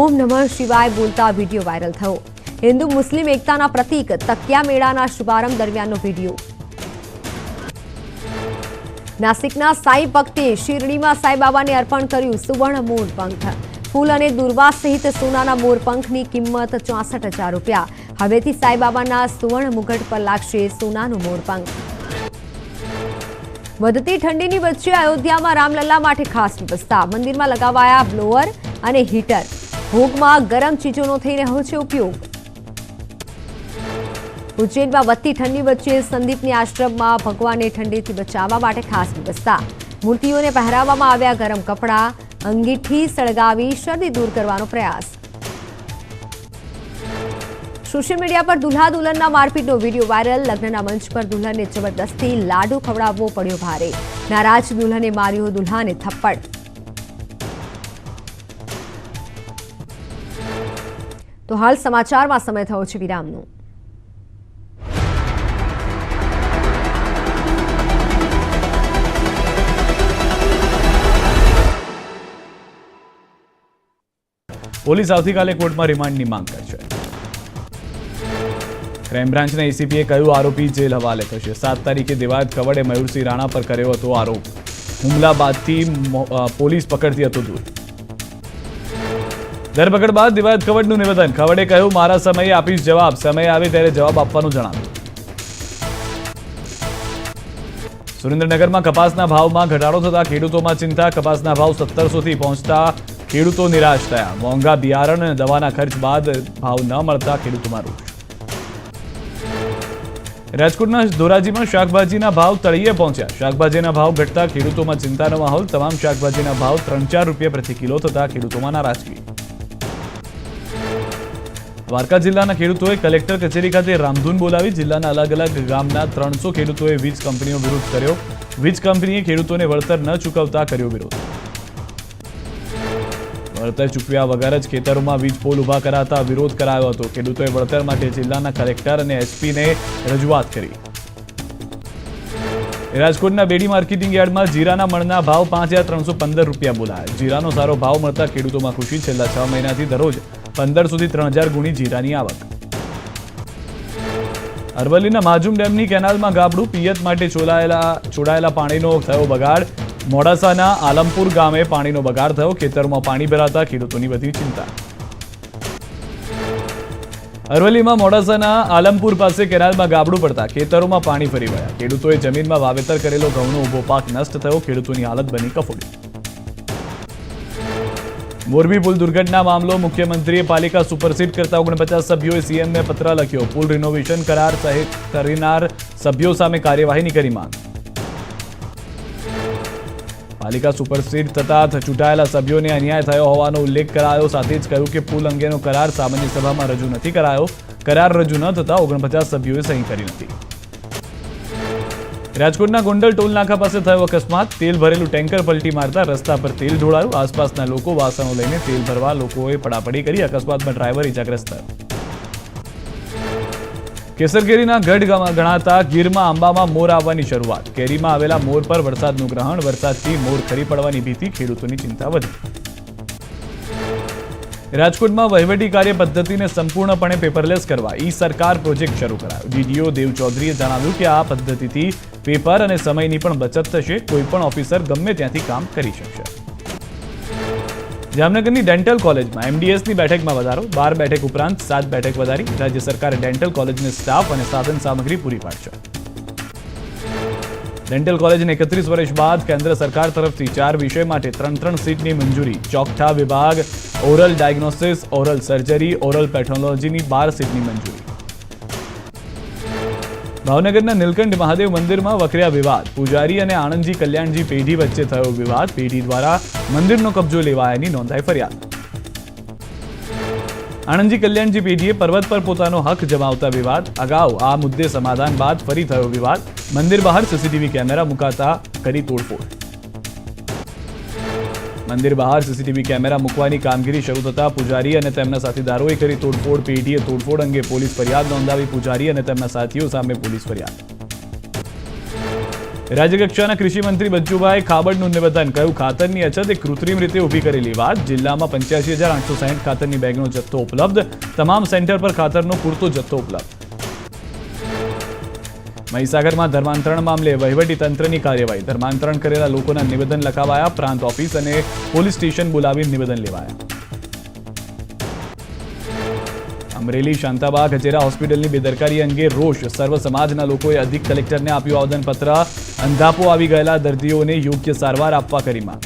ઓમ નમઃ શિવાય બોલતા વિડીયો વાયરલ થયો. હિન્દુ મુસ્લિમ એકતાના પ્રતીક તકિયા મેળાના શુભારંભ દરમિયાનનો વિડીયો. નાસિકના સાઈ ભક્તે શિરડીમાં સાઈબાબાને અર્પણ કર્યું સુવર્ણ મોરપંખ. ફૂલ અને દુર્વા સહિત સોનાના મોરપંખની કિંમત 64,000 રૂપિયા. હવેથી સાઈબાબાના સુવર્ણ મુગટ પર લાગશે સોનાનું મોરપંખ. વધતી ઠંડીની વચ્ચે અયોધ્યામાં રામલલ્લા માટે ખાસ વ્યવસ્થા. મંદિરમાં લગાવાયા બ્લોઅર અને હીટર. ભોગમાં ગરમ ચીજોનો થઈ રહ્યો છે ઉપયોગ. ઉજ્જૈનમાં વધતી ઠંડી વચ્ચે સંદીપની આશ્રમમાં ભગવાનને ઠંડીથી બચાવવા માટે ખાસ વ્યવસ્થા. મૂર્તિઓને પહેરાવવામાં આવ્યા ગરમ કપડાં. અંગીઠી સળગાવી શરદી દૂર કરવાનો પ્રયાસ. સોશિયલ મીડિયા પર દુલ્હા દુલ્હનના મારપીટનો વિડીયો વાયરલ. લગ્નના મંચ પર દુલ્હનને જબરદસ્તી લાડુ ખવડાવવો પડ્યો ભારે. નારાજ દુલ્હને માર્યો દુલ્હાને થપ્પડ. તો હાલ સમાચારમાં સમય થયો છે વિરામનો.
પોલીસ આવતીકાલે કોર્ટમાં રિમાન્ડની માંગ કરશે. ક્રાઇમ બ્રાન્ચના એસીપીએ કહ્યું આરોપી જેલ હવાલે થશે. 7 તારીખે દિવાયત કવડે મયુરસિંહ રાણા પર કર્યો હતો આરોપ. હુમલા બાદથી પોલીસ પકડતી હતો દૂર. ધરપકડ બાદ દિવાયત કવડનું નિવેદન. કવડે કહ્યું મારા સમયે આપીશ જવાબ. સમય આવે ત્યારે જવાબ આપવાનું જણાવ્યું. સુરેન્દ્રનગરમાં કપાસના ભાવમાં ઘટાડો થતા ખેડૂતોમાં ચિંતા. કપાસના ભાવ 1700 થી પહોંચતા ખેડૂતો નિરાશ થયા. મોંઘા બિયારણ અને દવાના ખર્ચ બાદ ભાવ ન મળતા ખેડૂતોમાં રોષ. રાજકોટના ધોરાજીમાં શાકભાજીના ભાવ તળિયે પહોંચ્યા. શાકભાજીના ભાવ ઘટતા ખેડૂતોમાં ચિંતાનો માહોલ. તમામ શાકભાજીના ભાવ 3-4 રૂપિયા પ્રતિ કિલો થતા ખેડૂતોમાં નારાજગી. દ્વારકા જિલ્લાના ખેડૂતોએ કલેક્ટર કચેરી ખાતે રામધૂન બોલાવી. જિલ્લાના અલગ અલગ ગામના 300 ખેડૂતોએ વીજ કંપનીનો વિરોધ કર્યો. વીજ કંપનીએ ખેડૂતોને વળતર ન ચૂકવતા કર્યો વિરોધ. વળતર ચૂકવ્યા વગર જ ખેતરોમાં વીજ પોલ ઉભા કરાતા વિરોધ કરાયો હતો. ખેડૂતોએ વળતર માટે જિલ્લાના કલેક્ટર અને એસપીને રજૂઆત કરી. રાજકોટના બેડી માર્કેટિંગ યાર્ડમાં જીરાના મણના ભાવ 5,315 રૂપિયા બોલાયા. જીરાનો સારો ભાવ મળતા ખેડૂતોમાં ખુશી. છેલ્લા 6 મહિનાથી દરરોજ 1500 થી 3000 ગુણી જીરાની આવક. અરવલ્લીના માજુમ ડેમની કેનાલમાં ગાબડું. પિયત માટે છોડાયેલા પાણીનો થયો બગાડ. મોડાસાના આલમપુર ગામે પાણીનો બગાડ થયો. ખેતરોમાં પાણી ભરાતા ખેડૂતોની વધી ચિંતા. અરવલ્લીમાં મોડાસાના આલમપુર પાસે કેનાલમાં ગાબડું પડતા ખેતરોમાં પાણી ફરી વળ્યા. ખેડૂતોએ જમીનમાં વાવેતર કરેલો ઘઉંનો ઊભો પાક નષ્ટ થયો. ખેડૂતોની હાલત બની કફોડી. મોરબી પુલ દુર્ઘટના મામલો. મુખ્યમંત્રીએ પાલિકા સુપરસીડ કરતા 49 સભ્યોએ સીએમને પત્ર લખ્યો. પુલ રિનોવેશન કરાર સહિત કરનાર સભ્યો સામે કાર્યવાહીની કરી માંગ. પાલિકા સુપરસીડ થતા ચૂંટાયેલા સભ્યોને અન્યાય થયો હોવાનો ઉલ્લેખ કરાયો. સાથે જ કહ્યું કે પુલ અંગેનો કરાર સામાન્ય સભામાં રજૂ નથી કરાયો. કરાર રજૂ ન થતા 49 સભ્યોએ સહી કરી નથી. રાજકોટના ગોંડલ ટોલ નાકા પાસે થયો અકસ્માત. તેલ ભરેલું ટેન્કર પલટી મારતા રસ્તા પર તેલ ઢોળાયું. આસપાસના લોકો વાસણો લઈને તેલ ભરવા લોકોએ પડાપડી કરી. અકસ્માતમાં ડ્રાઈવર ઇજાગ્રસ્ત થયો. કેસરકેરીના ગઢ ગણાતા ગીરમાં આંબામાં મોર આવવાની શરૂઆત. કેરીમાં આવેલા મોર પર વરસાદનું ગ્રહણ. વરસાદથી મોર ખરી પડવાની ભીતિ. ખેડૂતોની ચિંતા વધી. રાજકોટમાં વહીવટી કાર્ય પદ્ધતિને સંપૂર્ણપણે પેપરલેસ કરવા ઈ સરકાર પ્રોજેક્ટ શરૂ કરાયો. ડીડીઓ દેવ ચૌધરીએ જણાવ્યું કે આ પદ્ધતિથી પેપર અને સમયની પણ બચત થશે. કોઈપણ ઓફિસર ગમે ત્યાંથી કામ કરી શકશે. જામનગરની ડેન્ટલ કોલેજમાં એમડીએસની બેઠકમાં વધારો. 12 બેઠક ઉપરાંત 7 બેઠક વધારી. રાજ્ય સરકારે ડેન્ટલ કોલેજને સ્ટાફ અને સાધન સામગ્રી પૂરી પાડશે. ડેન્ટલ કોલેજને 31 વર્ષ બાદ કેન્દ્ર સરકાર તરફથી 4 વિષય માટે 3 સીટની મંજૂરી. ચોકઠા વિભાગ, oral diagnosis, oral surgery, oral પેથોલોજીની 12 સીટની મંજૂરી. ભાવનગરના નીલકંઠ મહાદેવ મંદિરમાં વકર્યા વિવાદ. પૂજારી અને આણંદજી કલ્યાણજી પેઢી વચ્ચે થયો વિવાદ. પેઢી દ્વારા મંદિરનો કબજો લેવાયાની નોંધાઈ ફરિયાદ. આણંદજી કલ્યાણજી પેઢીએ પર્વત પર પોતાનો હક જમાવતા વિવાદ. અગાઉ આ મુદ્દે સમાધાન બાદ ફરી થયો વિવાદ. મંદિર બહાર સીસીટીવી કેમેરા મુકાતા કરી તોડફોડ. મંદિર બહાર સીસીટીવી કેમેરા મૂકવાની કામગીરી શરૂ થતા પૂજારી અને તેમના સાથીદારોએ કરી તોડફોડ. પેઢીએ તોડફોડ અંગે પોલીસ ફરિયાદ નોંધાવી. પૂજારી અને તેમના સાથીઓ સામે પોલીસ ફરિયાદ. રાજ્યકક્ષાના કૃષિ મંત્રી બચ્ચુભાઈ ખાબડનું નિવેદન, કહ્યું ખાતરની અછત એ કૃત્રિમ રીતે ઊભી કરેલી વાત. જિલ્લામાં 85,860 ખાતરની બેગનો જથ્થો ઉપલબ્ધ. તમામ સેન્ટર પર ખાતરનો પૂરતો જથ્થો ઉપલબ્ધ. મહીસાગરમાં ધર્માંતરણ મામલે વહીવટી તંત્રની કાર્યવાહી. ધર્માંતરણ કરેલા લોકોના નિવેદન લખાવાયા. પ્રાંત ઓફિસ અને પોલીસ સ્ટેશન બોલાવી નિવેદન લેવાયા. અમરેલી શાંતાબા ગજેરા હોસ્પિટલની બેદરકારી અંગે રોષ. સર્વ સમાજના લોકોએ અધિક કલેક્ટરને આપ્યું આવેદનપત્ર. અંધાપો આવી ગયેલા દર્દીઓને યોગ્ય સારવાર આપવા કરી માંગ.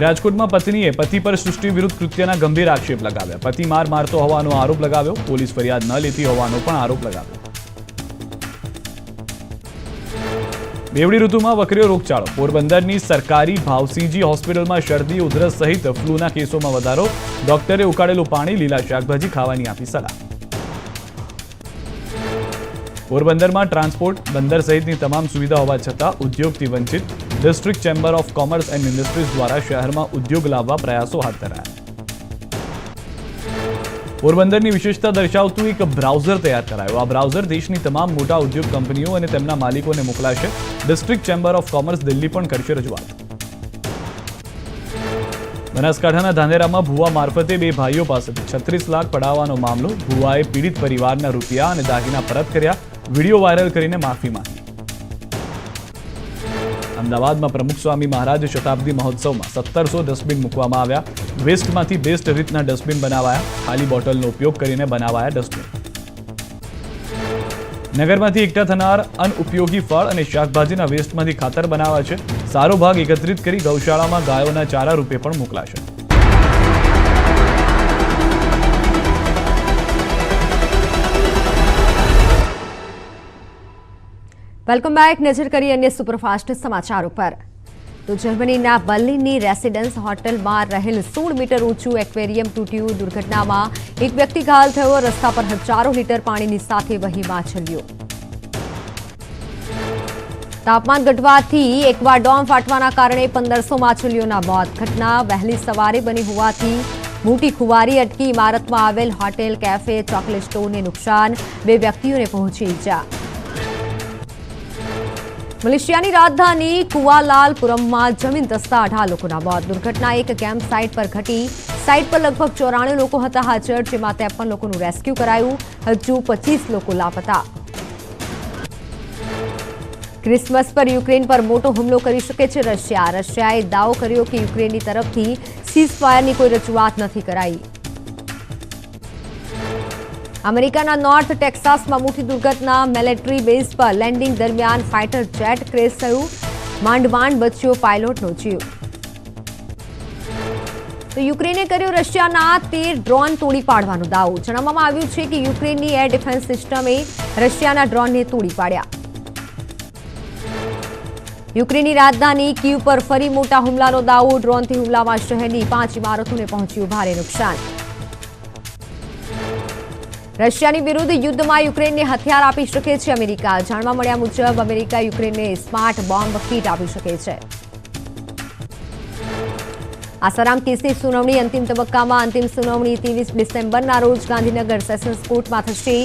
રાજકોટમાં પત્નીએ પતિ પર સૃષ્ટિ વિરુદ્ધ કૃત્યના ગંભીર આક્ષેપ લગાવ્યા. પતિ માર મારતો હોવાનો આરોપ લગાવ્યો. પોલીસ ફરિયાદ ન લેતી હોવાનો પણ આરોપ લગાવ્યો. બેવડી ઋતુમાં વકર્યો રોગચાળો. પોરબંદરની સરકારી ભાવસીજી હોસ્પિટલમાં શરદી, ઉધરસ સહિત ફ્લૂના કેસોમાં વધારો. ડોક્ટરે ઉકાળેલું પાણી, લીલા શાકભાજી ખાવાની આપી સલાહ. પોરબંદરમાં ટ્રાન્સપોર્ટ, બંદર સહિતની તમામ સુવિધા હોવા છતાં ઉદ્યોગથી વંચિત. District chamber of commerce and industries દ્વારા શહેરમાં ઉદ્યોગ લાવવા પ્રયાસો હાથ ધરાયા. પોરબંદરની વિશેષતા દર્શાવતું એક બ્રાઉઝર તૈયાર કરાયું. આ બ્રાઉઝર દેશની તમામ મોટા ઉદ્યોગ કંપનીઓ અને તેમના માલિકોને મોકલાશે. District chamber of commerce Delhi પણ કરશે રજૂઆત. બનાસકાંઠાના ધાનેરામાં ભુવા મારફતે બે ભાઈઓ પાસેથી 36 લાખ પડાવવાનો મામલો. ભુવાએ પીડિત પરિવારના રૂપિયા અને દાગીના પરત કર્યા. વિડીયો વાયરલ કરીને માફી માંગી. અમદાવાદમાં પ્રમુખ સ્વામી મહારાજ શતાબ્દી મહોત્સવમાં 1700 ડસ્ટબિન મૂકવામાં આવ્યા. વેસ્ટમાંથી બેસ્ટ રીતના ડસ્ટબિન બનાવાયા. ખાલી બોટલનો ઉપયોગ કરીને બનાવાયા ડસ્ટબિન. નગરમાંથી એકઠા થનાર અનઉપયોગી ફળ અને શાકભાજીના વેસ્ટમાંથી ખાતર બનાવાય છે. સારો ભાગ એકત્રિત કરી ગૌશાળામાં ગાયોના ચારા રૂપે પણ મોકલાશે.
Welcome back. નજર કરીએ અન્ય સુપરફાસ્ટ સમાચારો પર. તો જર્મનીના બર્લિનની રેસિડેન્સ હોટલમાં રહેલ 16 મીટર ઊંચું એક્વેરિયમ તૂટ્યું. દુર્ઘટનામાં એક વ્યક્તિ ઘાયલ થયો. રસ્તા પર હજારો લીટર પાણીની સાથે વહી માછલીઓ. તાપમાન ઘટવાથી એક્વા ડોમ ફાટવાના કારણે 1500 માછલીઓના મોત. ઘટના વહેલી સવારે બની હોવાથી મોટી ખુવારી અટકી. ઇમારતમાં આવેલ હોટેલ, કેફે, ચોકલેટ સ્ટોરને નુકસાન. 2 વ્યક્તિઓને પહોંચી ઈજા. મલેશિયાની રાજધાની કુઆલાલપુરમમાં જમીન ધસતા 18 લોકોના મોત. દુર્ઘટના એક કેમ્પ સાઇટ પર ઘટી. સાઇટ પર લગભગ 94 લોકો હતા હાજર, જેમાં 53 લોકોનું રેસ્ક્યુ કરાયું. હજુ 25 લોકો લાપતા. ક્રિસમસ પર યુક્રેન પર મોટો હુમલો કરી શકે છે રશિયા. રશિયાએ દાવો કર્યો કે યુક્રેનની તરફથી સીઝફાયરની કોઈ રજૂઆત નથી કરાઈ. અમેરિકાના નોર્થ ટેક્સાસમાં મોટી દુર્ઘટના. મિલિટરી બેઝ પર લેન્ડિંગ દરમિયાન ફાઇટર જેટ ક્રેશ થયું. માંડ બચ્યો પાયલોટનો જીવ. તો યુક્રેને કર્યો રશિયાના 13 ડ્રોન તોડી પાડવાનો દાવો. જણાવવામાં આવ્યું છે કે યુક્રેનની એર ડિફેન્સ સિસ્ટમે રશિયાના ડ્રોનને તોડી પાડ્યા. યુક્રેનની રાજધાની કીવ પર ફરી મોટા હુમલાનો દાવો. ડ્રોનથી હુમલામાં શહેરની 5 ઇમારતોને પહોંચ્યું ભારે નુકસાન. રશિયાની વિરુદ્ધ યુદ્ધમાં યુક્રેનને હથિયાર આપી શકે છે અમેરિકા. જાણવા મળ્યા મુજબ અમેરિકા યુક્રેનને સ્માર્ટ બોમ્બ કીટ આપી શકે છે. આસારામ કેસની સુનાવણી અંતિમ તબક્કામાં. અંતિમ સુનાવણી 23 ડિસેમ્બરના રોજ ગાંધીનગર સેશન્સ કોર્ટમાં થશે.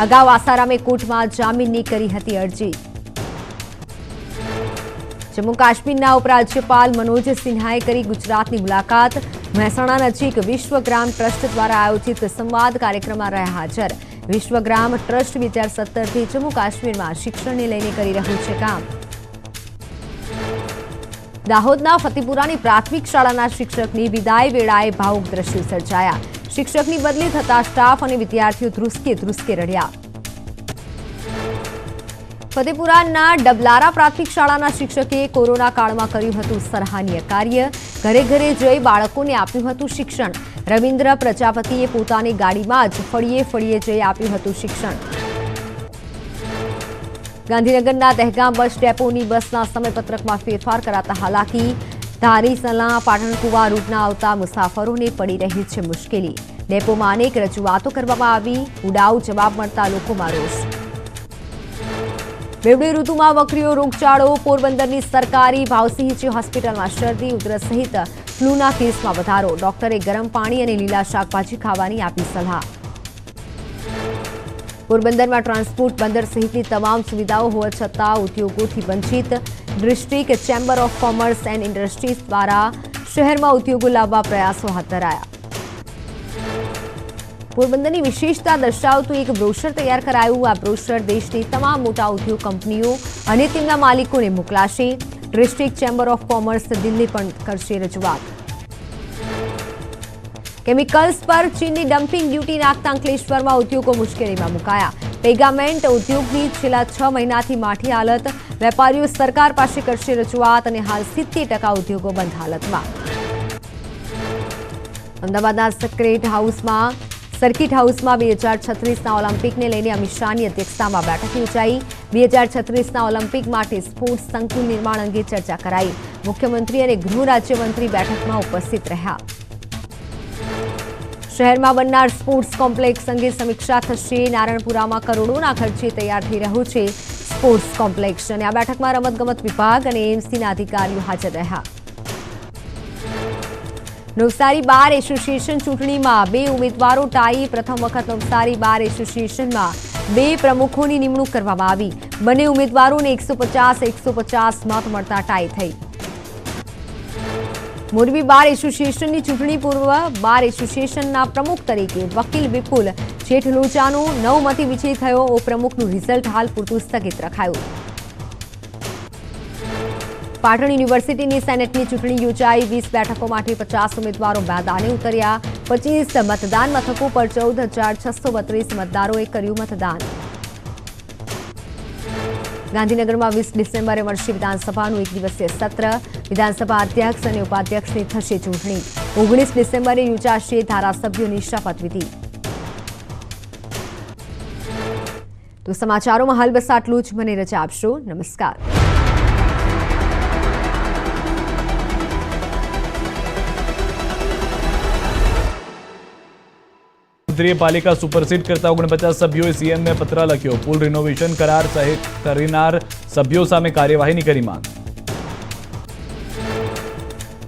અગાઉ આસારામે કોર્ટમાં જામીનની કરી હતી અરજી. જમ્મુ કાશ્મીરના ઉપરાજ્યપાલ મનોજ સિન્હાએ કરી ગુજરાતની મુલાકાત. મહેસાણા નજીક વિશ્વગ્રામ ટ્રસ્ટ દ્વારા આયોજિત સંવાદ કાર્યક્રમમાં રહ્યા હાજર. વિશ્વગ્રામ ટ્રસ્ટ 2017થી જમ્મુ કાશ્મીરમાં શિક્ષણને લઈને કરી રહ્યું છે કામ. દાહોદના ફતેપુરાની પ્રાથમિક શાળાના શિક્ષકની વિદાય વેળાએ ભાવુક દ્રશ્યો સર્જાયા. શિક્ષકની બદલી થતા સ્ટાફ અને વિદ્યાર્થીઓ ધ્રુસકે રડ્યા. ફતેપુરાના ડબલારા પ્રાથમિક શાળાના શિક્ષકે કોરોના કાળમાં કર્યું હતું સરાહનીય કાર્ય. ઘરે ઘરે જઈ બાળકોને આપ્યું હતું શિક્ષણ. રવિન્દ્ર પ્રજાપતિએ પોતાની ગાડીમાં જ ફળીએ જઈ આપ્યું હતું શિક્ષણ. ગાંધીનગરના દહેગામ બસ ડેપોની બસના સમયપત્રકમાં ફેરફાર કરાતા હાલાકી. ધારી સલા પાટણકુવા રૂટના આવતા મુસાફરોને પડી રહી છે મુશ્કેલી. ડેપોમાં અનેક રજૂઆતો કરવામાં આવી. ઉડાઉ જવાબ મળતા લોકોમાં રોષ. બેવડી ઋતુમાં વકર્યો રોગચાળો. પોરબંદરની સરકારી ભાવસીજી હોસ્પિટલમાં શરદી, ઉધરસ સહિત ફ્લૂના કેસમાં વધારો. ડોક્ટરે ગરમ પાણી અને લીલા શાકભાજી ખાવાની આપી સલાહ. પોરબંદરમાં ટ્રાન્સપોર્ટ બંદર સહિતની તમામ સુવિધાઓ હોવા છતાં ઉદ્યોગોથી વંચિત. District chamber of commerce and industries દ્વારા શહેરમાં ઉદ્યોગો લાવવા પ્રયાસો હાથ ધરાયા. પોરબંદરની વિશેષતા દર્શાવતું એક બ્રોશર તૈયાર કરાયું. આ બ્રોશર દેશની તમામ મોટા ઉદ્યોગ કંપનીઓ અને તેમના માલિકોને મોકલાશે. District chamber of commerce Delhi પણ કરશે રજૂઆત. કેમિકલ્સ પર ચીનની ડમ્પિંગ ડ્યુટી નાખતા અંકલેશ્વરમાં ઉદ્યોગો મુશ્કેલીમાં મુકાયા. પેગામેન્ટ ઉદ્યોગની છેલ્લા 6 મહિનાથી માઠી હાલત. વેપારીઓ સરકાર પાસે કરશે રજૂઆત અને હાલ 70% ઉદ્યોગો બંધ હાલતમાં. અમદાવાદના સર્કિટ હાઉસમાં 2036ના ઓલિમ્પિકને લઈને અમિત શાહની અધ્યક્ષતામાં બેઠક યોજાઈ. 2036ના ઓલિમ્પિક માટે સ્પોર્ટ્સ સંકુલ નિર્માણ અંગે ચર્ચા કરાઈ. મુખ્યમંત્રી અને ગૃહ રાજ્યમંત્રી બેઠકમાં ઉપસ્થિત રહ્યા. શહેરમાં બનનાર સ્પોર્ટ્સ કોમ્પ્લેક્સ અંગે સમીક્ષા થશે. નારણપુરામાં કરોડોના ખર્ચે તૈયાર થઈ રહ્યું છે સ્પોર્ટ્સ કોમ્પ્લેક્સ અને આ બેઠકમાં રમતગમત વિભાગ અને એએમસીના અધિકારીઓ હાજર રહ્યા. નવસારી બાર એસોસિએશન ચૂંટણીમાં 2 ઉમેદવારો ટાઈ. પ્રથમ વખત નવસારી બાર એસોસિએશનમાં 2 પ્રમુખોની નિમણૂક કરવામાં આવી. બંને ઉમેદવારોને 150 મત મળતા ટાઈ થઈ. મોરબી બાર એસોસિએશનની ચૂંટણી પૂર્વ બાર એસોસિએશનના પ્રમુખ તરીકે વકીલ વિપુલ જેઠલોચાનો 9 મતે વિજય થયો. ઉપપ્રમુખનું રિઝલ્ટ હાલ પૂરતું સ્થગિત રખાયું. પાટણ યુનિવર્સિટીની સેનેટની ચૂંટણી યોજાઈ. 20 બેઠકો માટે 50 ઉમેદવારો મેદાને ઉતર્યા. 25 મતદાન મથકો પર 14,632 મતદારોએ કર્યું મતદાન. ગાંધીનગરમાં 20 ડિસેમ્બરે મળશે વિધાનસભાનું 1 દિવસીય સત્ર. વિધાનસભા અધ્યક્ષ અને ઉપાધ્યક્ષની થશે ચૂંટણી. 19 ડિસેમ્બરે યોજાશે ધારાસભ્યોની શપથવિધિ. તો સમાચારોમાં હાલ બસ આટલું જ. મને રજા આપશો. નમસ્કાર.
પાલિકા સુપરસીડ કરતા 49 સભ્યોએ સીએમને પત્ર લખ્યો. પુલ રિનોવેશન કરાર સહિત કરનાર સભ્યો સામે કાર્યવાહીની કરી માંગ.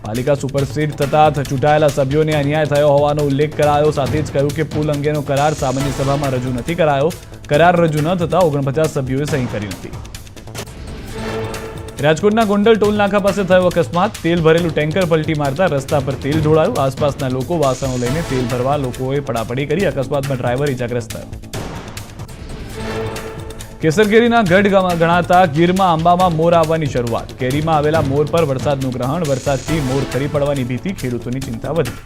પાલિકા સુપરસીડ થતા ચૂંટાયેલા સભ્યોને અન્યાય થયો હોવાનો ઉલ્લેખ કરાયો. સાથે જ કહ્યું કે પુલ અંગેનો કરાર સામાન્ય સભામાં રજૂ નથી કરાયો. કરાર રજૂ ન થતા 49 સભ્યોએ સહી કરી નથી. રાજકોટના ગોંડલ ટોલ નાકા પાસે થયો અકસ્માત. તેલ ભરેલું ટેન્કર પલટી મારતા રસ્તા પર તેલ ઢોળાયું. આસપાસના લોકો વાસણો લઈને તેલ ભરવા લોકોએ પડાપડી કરી. અકસ્માતમાં ડ્રાઈવર ઇજાગ્રસ્ત થયો. કેસરકેરીના ગઢ ગણાતા ગીરમાં આંબામાં મોર આવવાની શરૂઆત. કેરીમાં આવેલા મોર પર વરસાદનું ગ્રહણ. વરસાદથી મોર ખરી પડવાની ભીતિ. ખેડૂતોની ચિંતા વધી.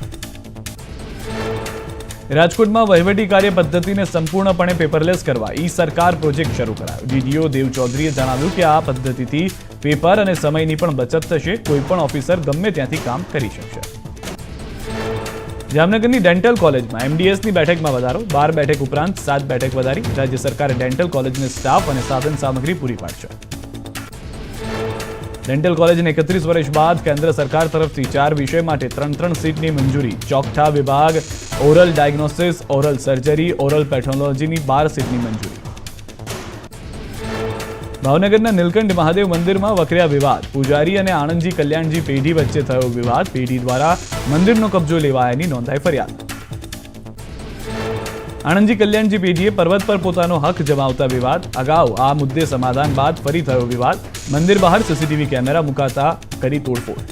રાજકોટમાં વહીવટી કાર્ય પદ્ધતિને સંપૂર્ણપણે પેપરલેસ કરવા ઈ સરકાર પ્રોજેક્ટ શરૂ કરાયો. ડીડીઓ દેવ ચૌધરીએ જણાવ્યું કે આ પદ્ધતિથી પેપર અને સમયની પણ બચત થશે. કોઈપણ ઓફિસર ગમે ત્યાંથી કામ કરી શકશે. જામનગરની ડેન્ટલ કોલેજમાં એમડીએસની બેઠકમાં વધારો. 12 બેઠક ઉપરાંત 7 બેઠક વધારી. રાજ્ય સરકારે ડેન્ટલ કોલેજને સ્ટાફ અને સાધન સામગ્રી પૂરી પાડશે. ડેન્ટલ કોલેજને 31 વર્ષ બાદ કેન્દ્ર સરકાર તરફથી 4 વિષય માટે 3 સીટની મંજૂરી. ચોકઠા વિભાગ, oral diagnosis, oral surgery, oral પેથોલોજીની 12 સીટની મંજૂરી. ભાવનગરના નીલકંઠ મહાદેવ મંદિરમાં વકર્યા વિવાદ. પૂજારી અને આણંદજી કલ્યાણજી પેઢી વચ્ચે થયો વિવાદ. પેઢી દ્વારા મંદિરનો કબજો લેવાયાની નોંધાઈ ફરિયાદ. આણંદજી કલ્યાણજી પેઢીએ પર્વત પર પોતાનો હક જમાવતા વિવાદ. અગાઉ આ મુદ્દે સમાધાન બાદ ફરી થયો વિવાદ. મંદિર બહાર સીસીટીવી કેમેરા મુકાતા કરી તોડફોડ.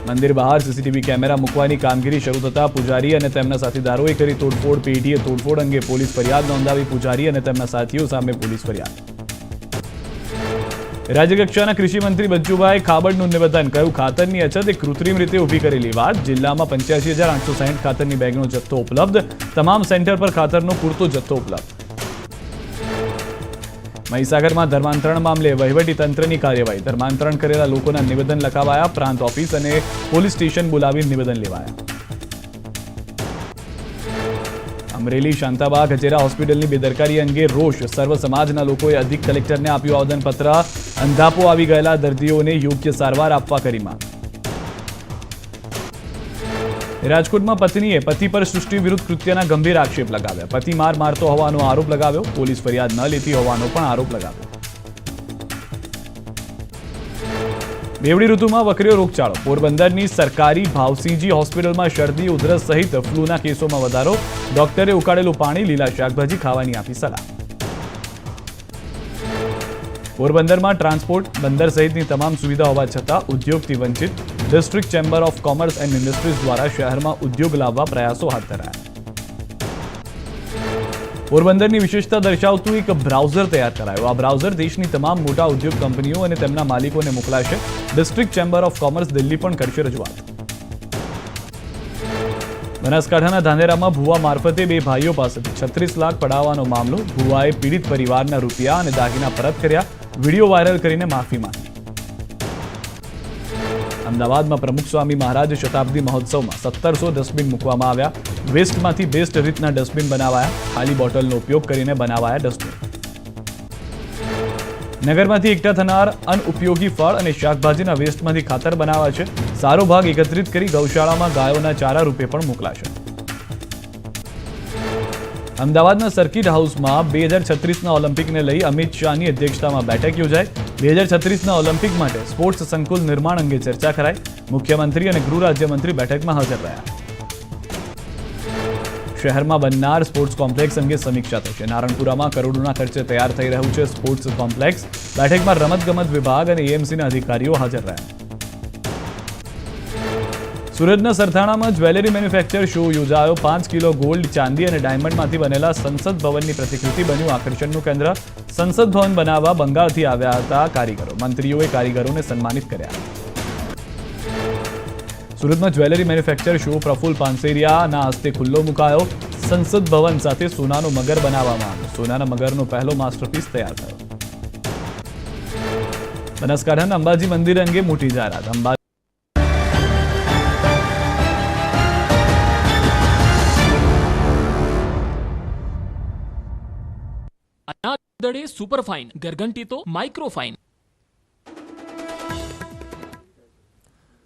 મંદિર બહાર સીસીટીવી કેમેરા મૂકવાની કામગીરી શરૂ થતા પૂજારી અને તેમના સાથીદારોએ કરી તોડફોડ. પેઢીએ તોડફોડ અંગે પોલીસ ફરિયાદ નોંધાવી. પૂજારી અને તેમના સાથીઓ સામે પોલીસ ફરિયાદ. રાજ્યકક્ષાના કૃષિ મંત્રી બચ્ચુભાઈ ખાબડનું નિવેદન. કહ્યું ખાતરની અછત એક કૃત્રિમ રીતે ઊભી કરેલી વાત. જિલ્લામાં 85,860 ખાતરની બેગનો જથ્થો ઉપલબ્ધ. તમામ સેન્ટર પર ખાતરનો પૂરતો જથ્થો ઉપલબ્ધ. મહીસાગરમાં ધર્માંતરણ મામલે વહીવટીતંત્રની કાર્યવાહી. ધર્માંતરણ કરેલા લોકોના નિવેદન લખાવાયા. પ્રાંત ઓફિસ અને પોલીસ સ્ટેશન બોલાવી નિવેદન લેવાયા. અમરેલી શાંતાબા ગજેરા હોસ્પિટલની બેદરકારી અંગે રોષ. સર્વ સમાજના લોકોએ અધિક કલેક્ટરને આપ્યું આવેદનપત્ર. અંધાપો આવી ગયેલા દર્દીઓને યોગ્ય સારવાર આપવા કરી માંગ. રાજકોટમાં પત્નીએ પતિ પર સૃષ્ટિ વિરુદ્ધ કૃત્યના ગંભીર આક્ષેપ લગાવ્યા. પતિ માર મારતો હોવાનો આરોપ લગાવ્યો. પોલીસ ફરિયાદ ન લેતી હોવાનો પણ આરોપ લગાવ્યો. બેવડી ઋતુમાં વકર્યો રોગચાળો. પોરબંદરની સરકારી ભાવસિંહજી હોસ્પિટલમાં શરદી, ઉધરસ સહિત ફ્લૂના કેસોમાં વધારો. ડોક્ટરે ઉકાળેલું પાણી, લીલા શાકભાજી ખાવાની આપી સલાહ. પોરબંદરમાં ટ્રાન્સપોર્ટ, બંદર સહિતની તમામ સુવિધા હોવા છતાં ઉદ્યોગથી વંચિત. District chamber of commerce and industries દ્વારા શહેરમાં ઉદ્યોગ લાવવા પ્રયાસો હાથ ધરાયા. પોરબંદરની વિશેષતા દર્શાવતું એક બ્રાઉઝર તૈયાર કરાયું. આ બ્રાઉઝર દેશની તમામ મોટા ઉદ્યોગ કંપનીઓ અને તેમના માલિકોને મોકલાશે. District chamber of commerce Delhi પણ કરશે રજૂઆત. બનાસકાંઠાના ધાનેરામાં ભુવા મારફતે બે ભાઈઓ પાસેથી 36 લાખ પડાવવાનો મામલો. ભુવાએ પીડિત પરિવારના રૂપિયા અને દાગીના પરત કર્યા. વિડીયો વાયરલ કરીને માફી માંગી. અમદાવાદમાં પ્રમુખ સ્વામી મહારાજ શતાબ્દી મહોત્સવમાં 1700 ડસ્ટબિન મૂકવામાં આવ્યા. વેસ્ટમાંથી બેસ્ટ રીતના ડસ્ટબિન બનાવાયા. ખાલી બોટલનો ઉપયોગ કરીને બનાવાયા ડસ્ટબિન. નગરમાંથી એકઠા થનાર અનઉપયોગી ફળ અને શાકભાજીના વેસ્ટમાંથી ખાતર બનાવાય છે. સારો ભાગ એકત્રિત કરી ગૌશાળામાં ગાયોના ચારા રૂપે પણ મોકલાશે. અમદાવાદના સર્કિટ હાઉસમાં 2036ના ઓલિમ્પિકને લઈ અમિત શાહની અધ્યક્ષતામાં બેઠક યોજાઈ. 2036ના ઓલિમ્પિક માટે સ્પોર્ટ્સ સંકુલ નિર્માણ અંગે ચર્ચા કરાઈ. મુખ્યમંત્રી અને ગૃહ રાજ્યમંત્રી બેઠકમાં હાજર રહ્યા. શહેરમાં બનનાર સ્પોર્ટ્સ કોમ્પ્લેક્સ અંગે સમીક્ષા થશે. નારણપુરામાં કરોડોના ખર્ચે તૈયાર થઈ રહ્યું છે સ્પોર્ટ્સ કોમ્પ્લેક્સ. બેઠકમાં રમતગમત વિભાગ અને એએમસીના અધિકારીઓ હાજર રહ્યા. સુરતના સરથાણામાં જ્વેલરી મેન્યુફેક્ચર શો યોજાયો. 5 કિલો ગોલ્ડ, ચાંદી અને ડાયમંડમાંથી બનેલા સંસદ ભવનની પ્રતિકૃતિ બન્યું આકર્ષણનું કેન્દ્ર. સંસદ ભવન બનાવવા બંગાળથી આવ્યા હતા કારીગરો. મંત્રીઓએ કારીગરોને સન્માનિત કર્યા. સુરતમાં જ્વેલરી મેન્યુફેક્ચર શો પ્રફુલ પાનસેરિયાના હસ્તે ખુલ્લો મુકાયો. સંસદ ભવન સાથે સોનાનો મગર બનાવવામાં આવ્યો. સોનાના મગરનો પહેલો માસ્ટરપીસ તૈયાર થયો. બનાસકાંઠાના અંબાજી મંદિર અંગે મોટી જાહેરાત.
અનાજ દળે સુપરફાઇન, ગરગંટી તો માઇક્રોફાઇન.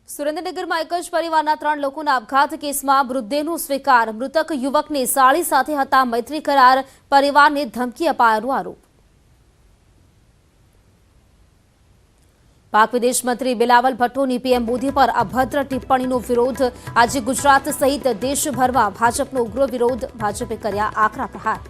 સુરેન્દ્રનગરમાં એક જ પરિવારના 3 લોકોના આપઘાત કેસમાં મૃતદેહનો સ્વીકાર. મૃતક યુવકને સાળી સાથે હતા મૈત્રી કરાર. પરિવારને ધમકી અપાયાનો આરોપ. પાક વિદેશ મંત્રી બિલાવલ ભટ્ટોની પીએમ મોદી પર અભદ્ર ટિપ્પણીનો વિરોધ. આજે ગુજરાત સહિત દેશભરમાં ભાજપનો ઉગ્ર વિરોધ. ભાજપે કર્યા આકરા પ્રહાર.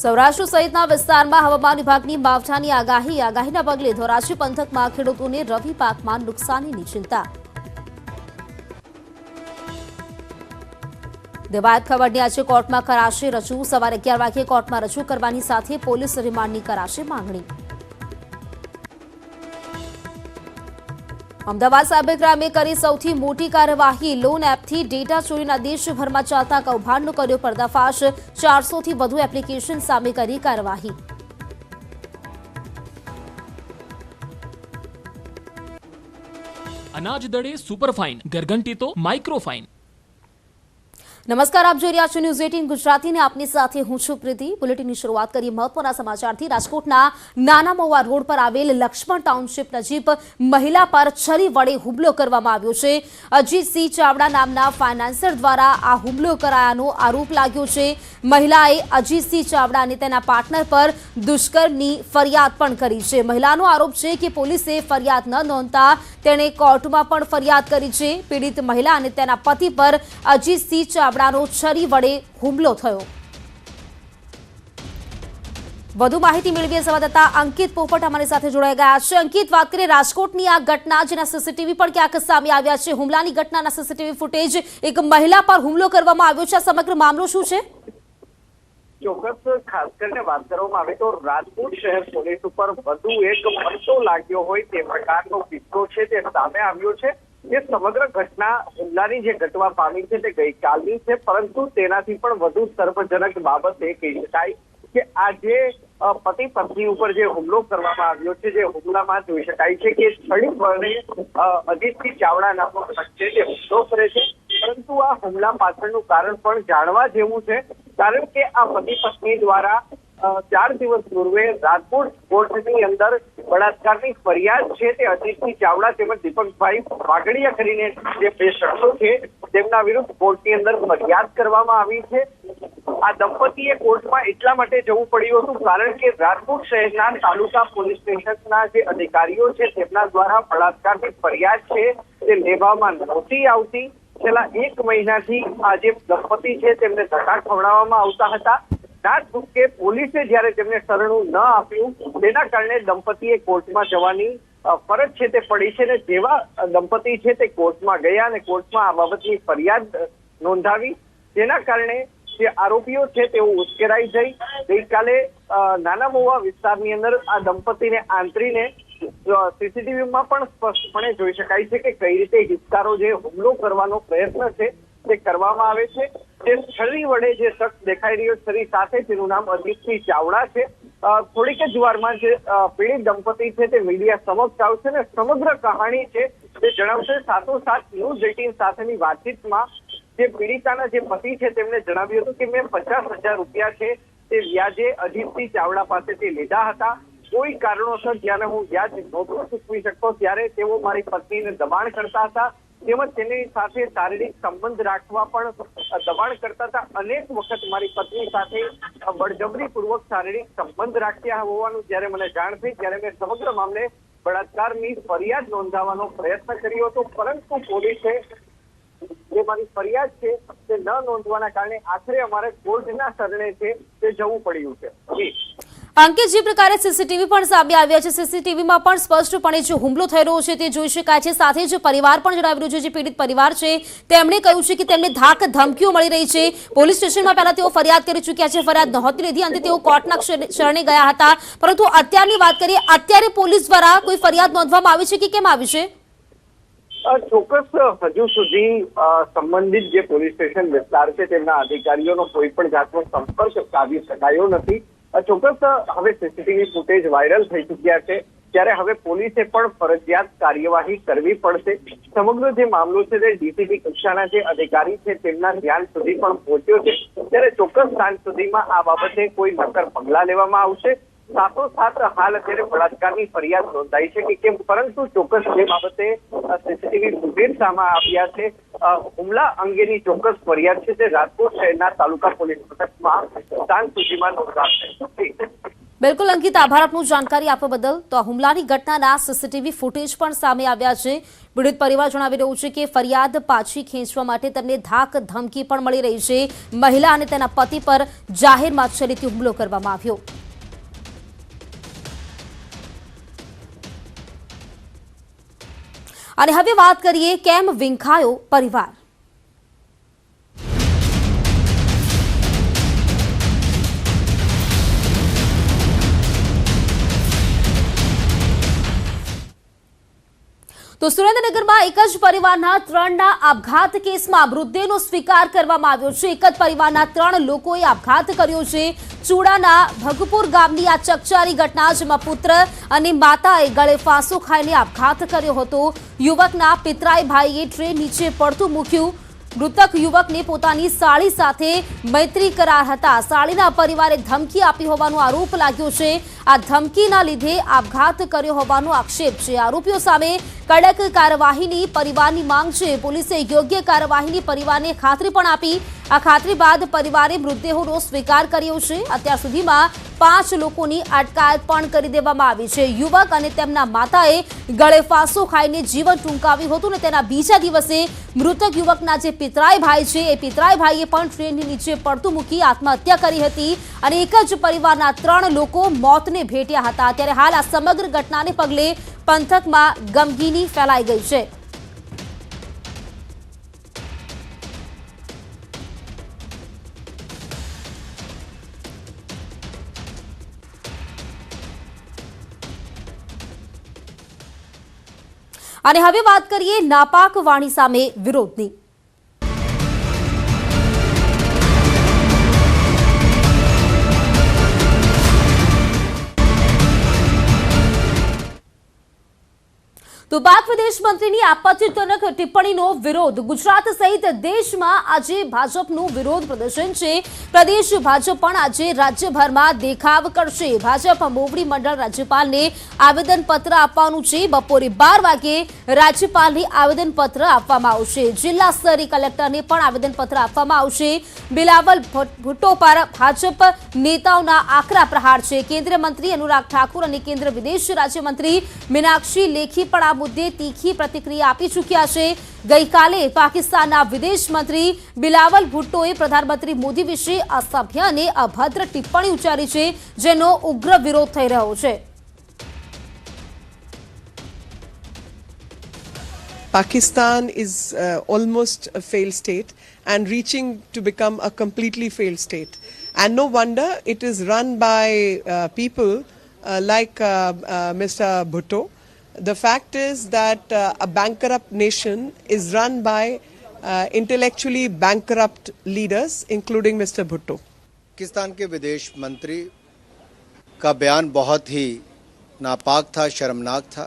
સૌરાષ્ટ્ર સહિતના વિસ્તારમાં હવામાન વિભાગની માવઠાની આગાહી. આગાહીના પગલે ધોરાજી પંથકમાં ખેડૂતોને રવિ પાકમાં નુકસાનીની ચિંતા. દેવાયત ખબરની આજે કોર્ટમાં કરાશે રજૂ. સવારે 11 વાગ્યે કોર્ટમાં રજૂ કરવાની સાથે પોલીસ રિમાન્ડની કરાશે માંગણી. અમદાવાદ સાયબર ક્રાઇમે કરી સૌથી મોટી કાર્યવાહી. લોન એપથી ડેટા ચોરીના દેશભરમાં ચાલતા કૌભાંડનો કર્યો પર્દાફાશ. 400થી વધુ એપ્લિકેશન સામે કરી કાર્યવાહી.
અનાજ દળે સુપરફાઇન, ગરગંટી તો માઇક્રોફાઇન.
નમસ્કાર, આપ જોઈ રહ્યા છો ન્યૂઝ 18 ગુજરાતીને. આપની સાથે હું છું પ્રીતિ. બુલેટિનની શરૂઆત કરીએ મહત્વના સમાચારથી. રાજકોટના નાના મહુવા રોડ પર આવેલ લક્ષ્મણ ટાઉનશીપ નજીક મહિલા પર છરી વડે હુમલો કરવામાં આવ્યો છે. અજીતસિંહ ચાવડા નામના ફાઇનાન્સર દ્વારા આ હુમલો કરાયાનો આરોપ લાગ્યો છે. મહિલાએ અજીતસિંહ ચાવડા અને તેના પાર્ટનર પર દુષ્કર્મની ફરિયાદ પણ કરી છે. મહિલાનો આરોપ છે કે પોલીસે ફરિયાદ ન નોંધતા તેણે કોર્ટમાં પણ ફરિયાદ કરી છે. પીડિત મહિલા અને તેના પતિ પર અજીતસિંહ ચાવડાનો છરી વડે હુમલો થયો. વધુ માહિતી મેળવીએ સંવાદદાતા અંકિત પોપટ અમારી સાથે જોડાઈ ગયા છે. અંકિત, વાત કરીએ રાજકોટની આ ઘટના જેના સીસીટીવી પણ ક્યાંક સામે આવ્યા છે. હુમલાની ઘટનાના સીસીટીવી ફૂટેજ. એક મહિલા પર હુમલો કરવામાં આવ્યો છે. આ સમગ્ર મામલો શું છે?
ચોક્કસ ખાસ કરીને વાત કરવામાં આવે તો રાજકોટ શહેર પોલીસ ઉપર વધુ એક પડતો લાગ્યો હોય તે પ્રકારનો કિસ્સો છે તે સામે આવ્યો છે. જે સમગ્ર ઘટના હુમલાની જે ઘટવા પામી છે તે ગઈકાલની છે, પરંતુ તેનાથી પણ વધુ સર્વજનક બાબત એ કહી શકાય કે આ જે પતિ પત્ની ઉપર જે હુમલો કરવામાં આવ્યો છે, જે હુમલામાં જોઈ શકાય છે કે છડી વડે અજીતસિંહ ચાવડા નામનો શખ્સ છે તે હુમલો કરે છે. પરંતુ આ હુમલા પાછળનું કારણ પણ જાણવા જેવું છે, કારણ કે આ પતિ પત્ની દ્વારા 4 દિવસ પૂર્વે રાજકોટ કોર્ટની અંદર બળાત્કારની ફરિયાદ છે તે અજીતસિંહ ચાવડા તેમજ દીપકભાઈ વાઘડિયા કરીને જે બે શખ્સો છે તેમના વિરુદ્ધ કોર્ટની અંદર ફરિયાદ કરવામાં આવી છે. આ દંપતીએ કોર્ટમાં એટલા માટે જવું પડ્યું હતું કારણ કે રાજકોટ શહેરના તાલુકા પોલીસ સ્ટેશનના જે અધિકારીઓ છે તેમના દ્વારા બળાત્કારની ફરિયાદ છે તે લેવામાં નહોતી આવતી. છેલ્લા 1 મહિનાથી આ જે દંપતી છે તેમને ધક્કા ખવડાવવામાં આવતા હતા. ના છૂટકે પોલીસે જ્યારે તેમને શરણું ન આપ્યું તેના કારણે દંપતીએ કોર્ટમાં જવાની ફરજ છે તે પડી છે ને જેવા દંપતી છે તે કોર્ટમાં ગયા અને કોર્ટમાં આ બાબતની ફરિયાદ નોંધાવી, જેના કારણે જે આરોપીઓ છે તેઓ ઉશ્કેરાઈ જઈ ગઈકાલે નાના મોવા વિસ્તારની અંદર આ દંપતીને આંતરીને સીસીટીવીમાં પણ સ્પષ્ટપણે જોઈ શકાય છે કે કઈ રીતે હિંસકારો જે હુમલો કરવાનો પ્રયત્ન છે તે કરવામાં આવે છે. જે છરી વડે જે શખ્સ દેખાઈ રહ્યો છરી સાથે જેનું નામ અજીતસિંહ ચાવડા છે, થોડીક જ વારમાં જે પીડિત દંપતી છે તે મીડિયા સમક્ષ આવશે અને સમગ્ર કહાણી છે તે જણાવશે. સાથોસાથ ન્યૂઝ 18 સાથેની વાતચીતમાં જે પીડિતાના જે પતિ છે તેમને જણાવ્યું હતું કે મેં 50,000 રૂપિયા છે તે વ્યાજે અજીતસિંહ ચાવડા પાસેથી લીધા હતા. કોઈ કારણોસર જ્યારે હું વ્યાજ નહોતો ચૂકવી શકતો ત્યારે તેઓ મારી પત્નીને દબાણ કરતા હતા, તેમજ તેની સાથે શારીરિક સંબંધ રાખવા પણ દબાણ કરતા હતા. અનેક વખત મારી પત્ની સાથે બળજબરીપૂર્વક શારીરિક સંબંધ રાખ્યા હોવાનું જ્યારે મને જાણ થઈ ત્યારે મેં સમગ્ર મામલે બળાત્કારની ફરિયાદ નોંધાવવાનો પ્રયત્ન કર્યો હતો, પરંતુ પોલીસે જે મારી ફરિયાદ છે તે ન નોંધવાના કારણે આખરે અમારે કોર્ટના શરણે છે તે જવું પડ્યું છે.
અંકિત, જે પ્રકારે સીસીટીવી પણ સામે આવ્યા છે, સીસીટીવીમાં પણ સ્પષ્ટપણે જે હુમલો થઈ રહ્યો છે તે જોઈ શકાય છે. સાથે જ પરિવાર પણ જણાવી રહ્યું છે, જે પીડિત પરિવાર છે તેમણે કહ્યું છે કે તેમને ધાક ધમકીઓ મળી રહી છે. પોલીસ સ્ટેશનમાં પહેલા તેઓ ફરિયાદ કરી ચૂક્યા છે, ફરિયાદ નહોતી લીધી, અંતે તેઓ કોર્ટના શરણે ગયા હતા. પરંતુ અત્યારની વાત કરીએ, અત્યારે પોલીસ દ્વારા કોઈ ફરિયાદ નોંધવામાં આવી છે કે કેમ આવી છે?
ચોક્કસ હજુ સુધી સંબંધિત જે પોલીસ સ્ટેશન વિસ્તાર છે તેમના અધિકારીઓનો કોઈ પણ જાતનો સંપર્ક સાધી શકાયો નથી. ચોક્કસ હવે સીસીટીવી ફૂટેજ વાયરલ થઈ ચૂક્યા છે ત્યારે હવે પોલીસે પણ ફરજિયાત કાર્યવાહી કરવી પડશે. સમગ્ર જે મામલો છે તે ડીસીપી કક્ષાના જે અધિકારી છે તેમના ધ્યાન સુધી પણ પહોંચ્યો છે ત્યારે ચોક્કસ સાંજ સુધીમાં આ બાબતે કોઈ નક્કર પગલાં લેવામાં આવશે. સાથોસાથ હાલ અત્યારે બળાત્કારની ફરિયાદ નોંધાઈ છે કે કેમ, પરંતુ ચોક્કસ જે બાબતે સીસીટીવી ફૂટેજ સામે આવ્યા છે હુમલા અંગેની ચોક્કસ ફરિયાદ છે તે રાજકોટ શહેરના તાલુકા પોલીસ મથકમાં સાંજ સુધીમાં નોંધાશે.
બિલકુલ અંકિત, આભાર આપનું જાણકારી આપવા બદલ. તો આ હુમલાની ઘટનાના સીસીટીવી ફૂટેજ પણ સામે આવ્યા છે. પીડિત પરિવાર જણાવી રહ્યું છે કે ફરિયાદ પાછી ખેંચવા માટે તેમને ધાક ધમકી પણ મળી રહી છે. મહિલા અને તેના પતિ પર જાહેરમાં છરીથી હુમલો કરવામાં આવ્યો. અને હવે વાત કરીએ કેમ વિંખાયો પરિવાર. તો સુરેન્દ્રનગરમાં એક જ પરિવારના 3ના આપઘાત કેસમાં મૃતદેહનો સ્વીકાર કરવામાં આવ્યો છે. એક જ પરિવારના 3 લોકોએ આપઘાત કર્યો છે. ચૂડાના ભગપુર ગામની આ ચકચારી ઘટના, જેમાં પુત્ર અને માતાએ ગળે ફાંસો ખાઈને આપઘાત કર્યો હતો. યુવકના પિતરાઈ ભાઈએ ટ્રેન નીચે પડતું મૂક્યું. મૃતક યુવકને પોતાની સાળી સાથે મૈત્રી કરાર હતા. સાળીના પરિવારે ધમકી આપી હોવાનો આરોપ લાગ્યો છે. આ ધમકીના લીધે આપઘાત કર્યો હોવાનો આક્ષેપ છે. આરોપીઓ સામે કડક કાર્યવાહીની પરિવારની માંગ છે. પોલીસે યોગ્ય કાર્યવાહીની પરિવારને ખાતરી પણ આપી. આ ખાતરી બાદ પરિવારે મૃતદેહોનો સ્વીકાર કર્યો છે. અત્યાર સુધીમાં 5 લોકોની અટકાયત પણ કરી દેવામાં આવી છે. યુવક અને તેમના માતાએ ગળે ફાંસો ખાઈને જીવન ટૂંકાવ્યું હતું અને તેના બીજા દિવસે મૃતક યુવકના જે પિતરાઈ ભાઈ છે એ પિતરાઈ ભાઈએ પણ ટ્રેનની નીચે પડતું મૂકી આત્મહત્યા કરી હતી. અને એક જ પરિવારના 3 લોકો મોતને ભેટ્યા હતા. ત્યારે હાલ આ સમગ્ર ઘટનાને પગલે પંથકમાં ગમગીની ફેલાઈ ગઈ છે. અને હવે વાત કરીએ નાપાક વાણી સામે વિરોધની. તો પાક વિદેશ મંત્રીની આપત્તિજનક ટિપ્પણીનો વિરોધ ગુજરાત સહિત દેશમાં આજે ભાજપનું વિરોધ પ્રદર્શન છે। પ્રદેશ ભાજપ પણ આજે રાજ્યભરમાં દેખાવ કરશે। ભાજપ મોવડી મંડળ રાજ્યપાલને આવેદનપત્ર આપવાનું છે। બપોરે 12 વાગે રાજ્યપાલને આવેદનપત્ર આપવામાં આવશે। જિલ્લા સ્તરે કલેક્ટરને પણ આવેદનપત્ર આપવામાં આવશે। બિલાવલ ભુટ્ટો પર ભાજપ નેતાઓના આકરા પ્રહાર છે। કેન્દ્રીય મંત્રી અનુરાગ ઠાકુર અને કેન્દ્ર વિદેશ રાજ્યમંત્રી મીનાક્ષી લેખી પણ આ મુદ્દે તીખી પ્રતિક્રિયા આપી ચૂક્યા છે। ગઈકાલે પાકિસ્તાનના વિદેશ મંત્રી બિલાવલ ભુટ્ટોએ પ્રધાનમંત્રી મોદી વિશે અસભ્ય અને અભદ્ર ટિપ્પણી ઉચ્ચારી છે, જેનો ઉગ્ર વિરોધ થઈ રહ્યો છે।
Pakistan is almost a failed state and reaching to become a completely failed state. And no wonder it is run by people like Mr. Bhutto. The fact is that a bankrupt nation is run by intellectually bankrupt leaders, including Mr. Bhutto.
Pakistan के विदेश मंत्री का बयान बहुत ही नापाक था, शर्मनाक था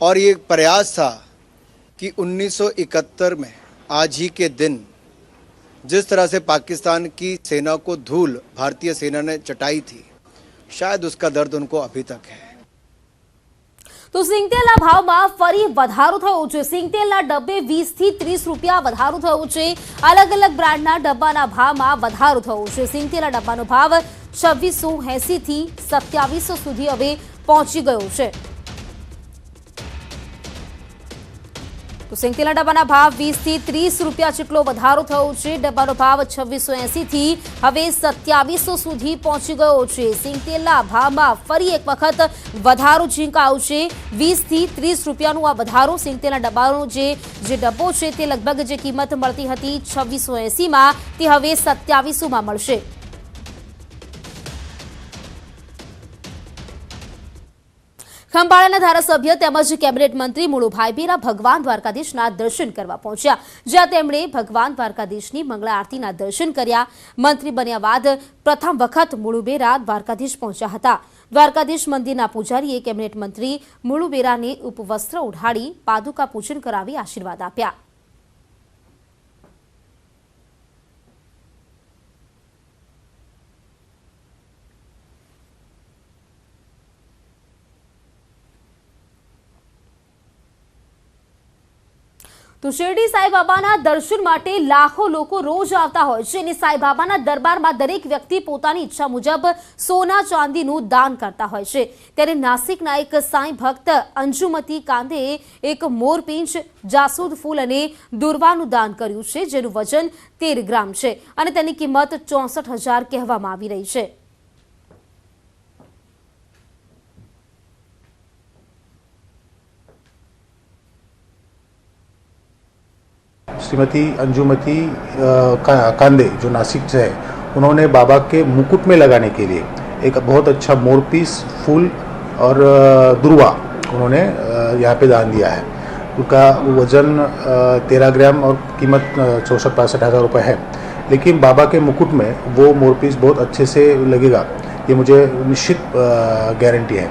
और ये एक प्रयास था कि 1971 में आज ही के दिन जिस तरह से पाकिस्तान की सेना को धूल भारतीय सेना ने चटाई थी, शायद उसका दर्द उनको अभी तक है।
તો સિંગતેલના ભાવમાં ફરી વધારો થયો છે। સિંગતેલના ડબ્બે 20 થી 30 રૂપિયા વધારો થયો છે। અલગ અલગ બ્રાન્ડના ડબ્બાના ભાવમાં વધારો થયો છે। સિંગતેલના ડબ્બાનો ભાવ 2680 થી 2700 સુધી હવે પહોંચી ગયો છે। તો સિંગતેલના ડબ્બાના ભાવ 20 થી 30 રૂપિયા જેટલો વધારો થયો છે। ડબ્બાનો ભાવ 2680 થી હવે 2700 સુધી પહોંચી ગયો છે। સિંગતેલના ભાવમાં ફરી એક વખત વધારો ઝીંકાયો છે। 20 થી 30 રૂપિયાનો આ વધારો સિંગતેલના ડબ્બાનો જે ડબ્બો છે તે લગભગ જે કિંમત મળતી હતી 2680 માં તે હવે 2700 માં મળશે। ખંભાળાના ધારાસભ્ય તેમજ કેબિનેટ મંત્રી મુળુભાઈ બેરા ભગવાન દ્વારકાધીશના દર્શન કરવા પહોંચ્યા, જ્યાં તેમણે ભગવાન દ્વારકાધીશની મંગળા આરતીના દર્શન કર્યા। મંત્રી બન્યા બાદ પ્રથમ વખત મુળુ બેરા દ્વારકાધીશ પહોંચ્યા હતા। દ્વારકાધીશ મંદિરના પૂજારીએ કેબિનેટ મંત્રી મુળુ બેરાને ઉપવસ્ત્ર ઓઢાડી પાદુકા પૂજન કરાવી આશીર્વાદ આપ્યા। તો શિરડી સાંઈબાબાના દર્શન માટે લાખો લોકો રોજ આવતા હોય છે અને સાંઈબાબાના દરબારમાં દરેક વ્યક્તિ પોતાની ઈચ્છા મુજબ સોના ચાંદીનું દાન કરતા હોય છે। ત્યારે નાસિકના એક સાંઈ ભક્ત અંજુમતી કાંદેએ એક મોરપીંછ, જાસૂદ ફૂલ અને દુર્વાનું દાન કર્યું છે, જેનું વજન 13 ગ્રામ છે અને તેની કિંમત 64,000 કહેવામાં આવી રહી છે।
श्रीमती अंजुमती कांदे जो नासिक से है, उन्होंने बाबा के मुकुट में लगाने के लिए एक बहुत अच्छा मोरपीस, फूल और दुर्वा उन्होंने यहाँ पे दान दिया है। उनका वज़न 13 ग्राम और कीमत 64-65 हज़ार रुपये है। लेकिन बाबा के मुकुट में वो मोरपीस बहुत अच्छे से लगेगा, ये मुझे निश्चित गारंटी है।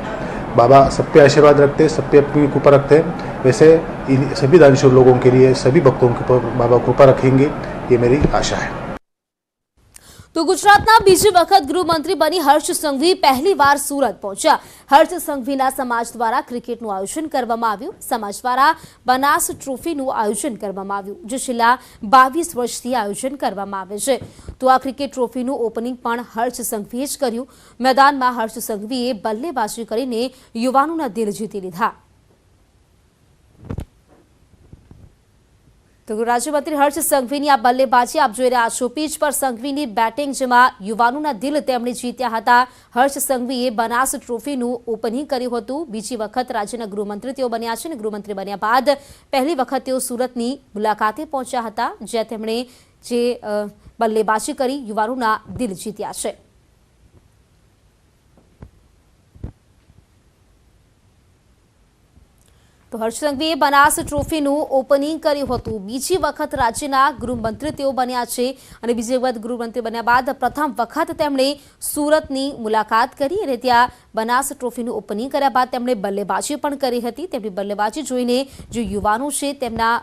बाबा सब पे आशीर्वाद रखते हैं, सब पे अपनी कृपा रखते हैं। वैसे सभी दानशूर लोगों के लिए, सभी भक्तों के ऊपर बाबा कृपा रखेंगे, ये मेरी आशा है।
તો ગુજરાતના બીજી વખત ગૃહમંત્રી બની હર્ષ સંઘવી પહેલીવાર સુરત પહોંચ્યા। હર્ષ સંઘવીના સમાજ દ્વારા ક્રિકેટનું આયોજન કરવામાં આવ્યું। સમાજ દ્વારા બનાસ ટ્રોફીનું આયોજન કરવામાં આવ્યું, જે છેલ્લા 22 વર્ષથી આયોજન કરવામાં આવે છે। તો આ ક્રિકેટ ટ્રોફીનું ઓપનિંગ પણ હર્ષ સંઘવીએ જ કર્યું। મેદાનમાં હર્ષ સંઘવીએ બલ્લેબાજી કરીને યુવાનોના દિલ જીતી લીધા। તો રાજ્યમંત્રી હર્ષ સંઘવીની આ બલ્લેબાજી આપ જોઈ રહ્યા છો। પીચ પર સંઘવીની બેટિંગ, જેમાં યુવાનોના દિલ તેમણે જીત્યા હતા। હર્ષ સંઘવીએ બનાસ ટ્રોફીનું ઓપનિંગ કર્યું હતું। બીજી વખત રાજ્યના ગૃહમંત્રી તેઓ બન્યા છે અને ગૃહમંત્રી બન્યા બાદ પહેલી વખત તેઓ સુરતની મુલાકાતે પહોંચ્યા હતા, જ્યાં તેમણે જે બલ્લેબાજી કરી યુવાનોના દિલ જીત્યા છે। તો તો હર્ષ સંઘવીએ બનાસ ટ્રોફીનું ઓપનિંગ કર્યું હતું. બીજી વખત રાજ્યના ગૃહમંત્રી તેઓ બન્યા છે અને બીજી વખત ગૃહમંત્રી બન્યા બાદ પ્રથમ વખત તેમણે સુરતની મુલાકાત કરી અને ત્યાં બનાસ ટ્રોફીનું ઓપનિંગ કર્યા બાદ તેમણે બલ્લેબાજી પણ કરી હતી. તેમની બલ્લેબાજી જોઈને જે યુવાનો છે તેમના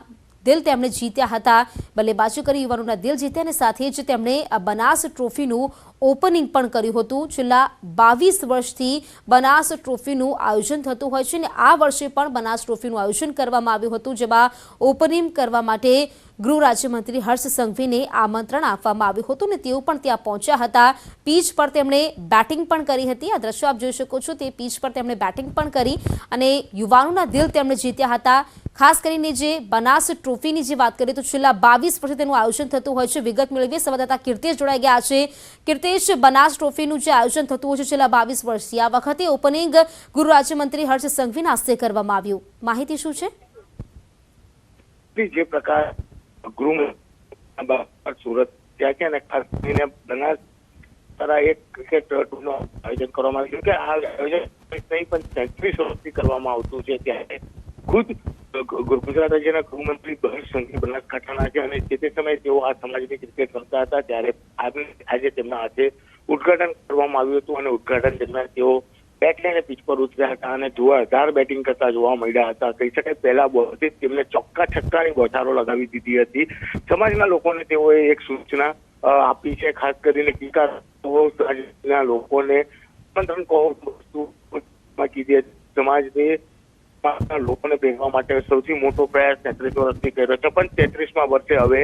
દિલ તેમણે જીત્યા હતા. બલ્લેબાજી કરી યુવાનોના દિલ જીત્યા અને સાથે જ તેમણે આ બનાસ ટ્રોફીનું ઓપનિંગ પણ કર્યું હતું. છેલ્લા 22 વર્ષથી બનાસ ટ્રોફીનું આયોજન થતું હોય છે અને આ વર્ષે પણ બનાસ ટ્રોફીનું આયોજન કરવામાં આવ્યું હતું, જેમાં ઓપનિંગ કરવા માટે ગૃહ રાજ્યમંત્રી હર્ષ સંઘવીને આમંત્રણ આપવામાં આવ્યું હતું અને તેઓ પણ ત્યાં પહોંચ્યા હતા. પીચ પર તેમણે બેટિંગ પણ કરી હતી. આ દ્રશ્યો આપ જોઈ શકો છો. તે પીચ પર તેમણે બેટિંગ પણ કરી અને યુવાનોના દિલ તેમણે જીત્યા હતા. ખાસ કરીને જે બનાસ ટ્રોફીની જે વાત કરીએ તો છેલ્લા 22 વર્ષથી તેનું આયોજન થતું હોય છે. વિગત મેળવીએ. સંવાદદાતા કીર્તેશ જોડાઈ ગયા છે. કીર્તેશ, બનાસ ટ્રોફીનું જે આયોજન થતું હોય છે છેલ્લા 22 વર્ષથી, આ વખતે ઓપનિંગ ગૃહ રાજ્યમંત્રી હર્ષ સંઘવીના હસ્તે કરવામાં આવ્યું. માહિતી શું છે?
જે પ્રકાર ગૃહ સુરત ત્યાં છે અને ખાસ કરીને બનાસ દ્વારા એક ક્રિકેટ ટૂરનું આયોજન કરવામાં આવ્યું કે આ આયોજન નહીં પણ 33 વર્ષથી કરવામાં આવતું છે. ત્યારે ખુદ ગુજરાત રાજ્યના ગૃહમંત્રી હર્ષ સંઘવી બનાસકાંઠાના છે અને તે સમયે તેઓ આ સમાજની ક્રિકેટ રમતા હતા. ત્યારે આજે તેમના હાથે ઉદઘાટન કરવામાં આવ્યું હતું અને ઉદઘાટન દરમિયાન તેઓ બેટ લઈને પીચ પર ઉતર્યા હતા અને જોરદાર બેટિંગ કરતા જોવા મળ્યા હતા. કહી શકાય પહેલા બોલથી તેમને ચોક્કા છક્કાની બોછારો લગાવી દીધી હતી. સમાજના લોકોને તેઓએ એક સૂચના આપી છે, ખાસ કરીને સમાજના લોકોને આમંત્રણ કીધી હતી. સમાજને લોકોને ભેગવા માટે સૌથી મોટો પ્રયાસ 33 વર્ષથી કર્યો છે, પણ 33મા વર્ષે હવે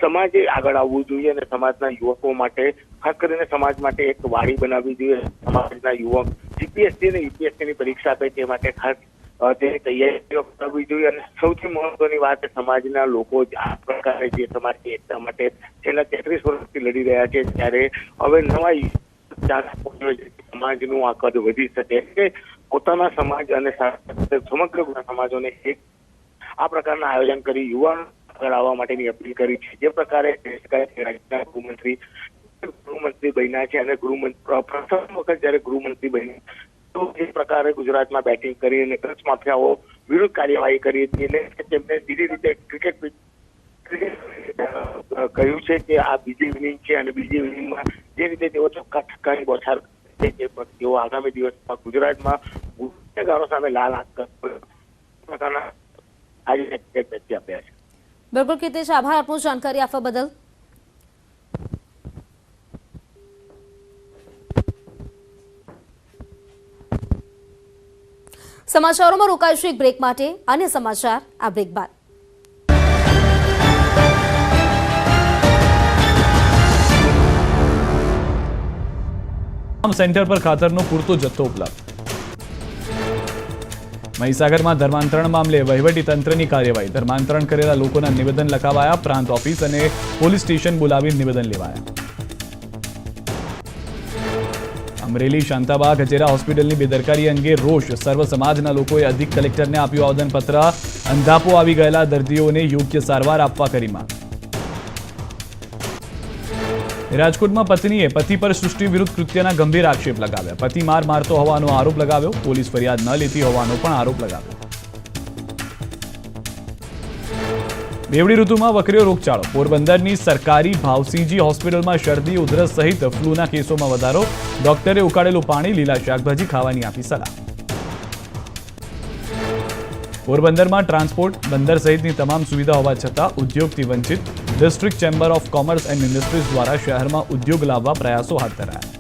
સમાજે આગળ આવવું જોઈએ અને સમાજના યુવકો માટે, ખાસ કરીને સમાજ માટે એક વાડી બનાવવી જોઈએ. સમાજના યુવક જીપીએસસી અને યુપીએસસીની પરીક્ષા આપે તે માટે ખાસ તેની તૈયારીઓ કરવી જોઈએ. અને સૌથી મહત્વની વાત, સમાજના લોકો આ પ્રકારે જે સમાજની એકતા માટે છેલ્લા 33 વર્ષથી લડી રહ્યા છે, ત્યારે હવે નવા સમાજનું આ કદ વધી શકે છે. પોતાના સમાજ અને સમગ્ર સમાજોને એક આ પ્રકારના આયોજન કરી યુવાનો આગળ આવવા માટેની અપીલ કરી છે. જે પ્રકારે રાજ્યના ગૃહમંત્રી બન્યા છે અને પ્રથમ વખત જયારે ગૃહમંત્રી બન્યા તો જે પ્રકારે ગુજરાતમાં બેટિંગ કરી અને કચ્છ માફિયાઓ વિરુદ્ધ કાર્યવાહી કરી હતી, એટલે તેમને સીધી રીતે ક્રિકેટ કહ્યું છે કે આ બીજી ઇનિંગ છે અને બીજી ઇનિંગમાં જે રીતે તેઓ ચોક્કા છક્કાની બોછાર તેઓ આગામી દિવસમાં ગુજરાતમાં ગુનેગારો સામે લાલ આંખ પ્રકારના આજે આપ્યા છે.
બિલકુલ કીર્તેશ, આભાર આપનો જાણકારી આપવા બદલ. સમાચારોમાં રોકાઈશું એક બ્રેક માટે. અન્ય સમાચાર આ બ્રેક બાદ.
સેન્ટર પર ખાતરનો પૂરતો જથ્થો ઉપલબ્ધ. મહીસાગરમાં ધર્માંતરણ મામલે વહીવટી તંત્રની કાર્યવાહી. ધર્માંતરણ કરેલા લોકોના નિવેદન લખાવાયા. પ્રાંત ઓફિસ અને પોલીસ સ્ટેશન બોલાવી નિવેદન લેવાયા. અમરેલી શાંતાબા ગજેરા હોસ્પિટલની બેદરકારી અંગે રોષ. સર્વ સમાજના લોકોએ અધિક કલેક્ટરને આપ્યું આવેદનપત્ર. અંધાપો આવી ગયેલા દર્દીઓને યોગ્ય સારવાર આપવા કરી માંગ. રાજકોટમાં પત્નીએ પતિ પર સૃષ્ટિ વિરુદ્ધ કૃત્યના ગંભીર આક્ષેપ લગાવ્યા. પતિ માર મારતો હોવાનો આરોપ લગાવ્યો. પોલીસ ફરિયાદ ન લેતી હોવાનો પણ આરોપ લગાવ્યો. બેવડી ઋતુમાં વકર્યો રોગચાળો. પોરબંદરની સરકારી ભાવસિંહજી હોસ્પિટલમાં શરદી, ઉધરસ સહિત ફ્લૂના કેસોમાં વધારો. ડોક્ટરે ઉકાળેલું પાણી, લીલા શાકભાજી ખાવાની આપી સલાહ. પોરબંદરમાં ટ્રાન્સપોર્ટ, બંદર સહિતની તમામ સુવિધા હોવા છતાં ઉદ્યોગથી વંચિત. District chamber of commerce and industries દ્વારા શહેરમાં ઉદ્યોગ લાવવા પ્રયાસો હાથ ધરાયા.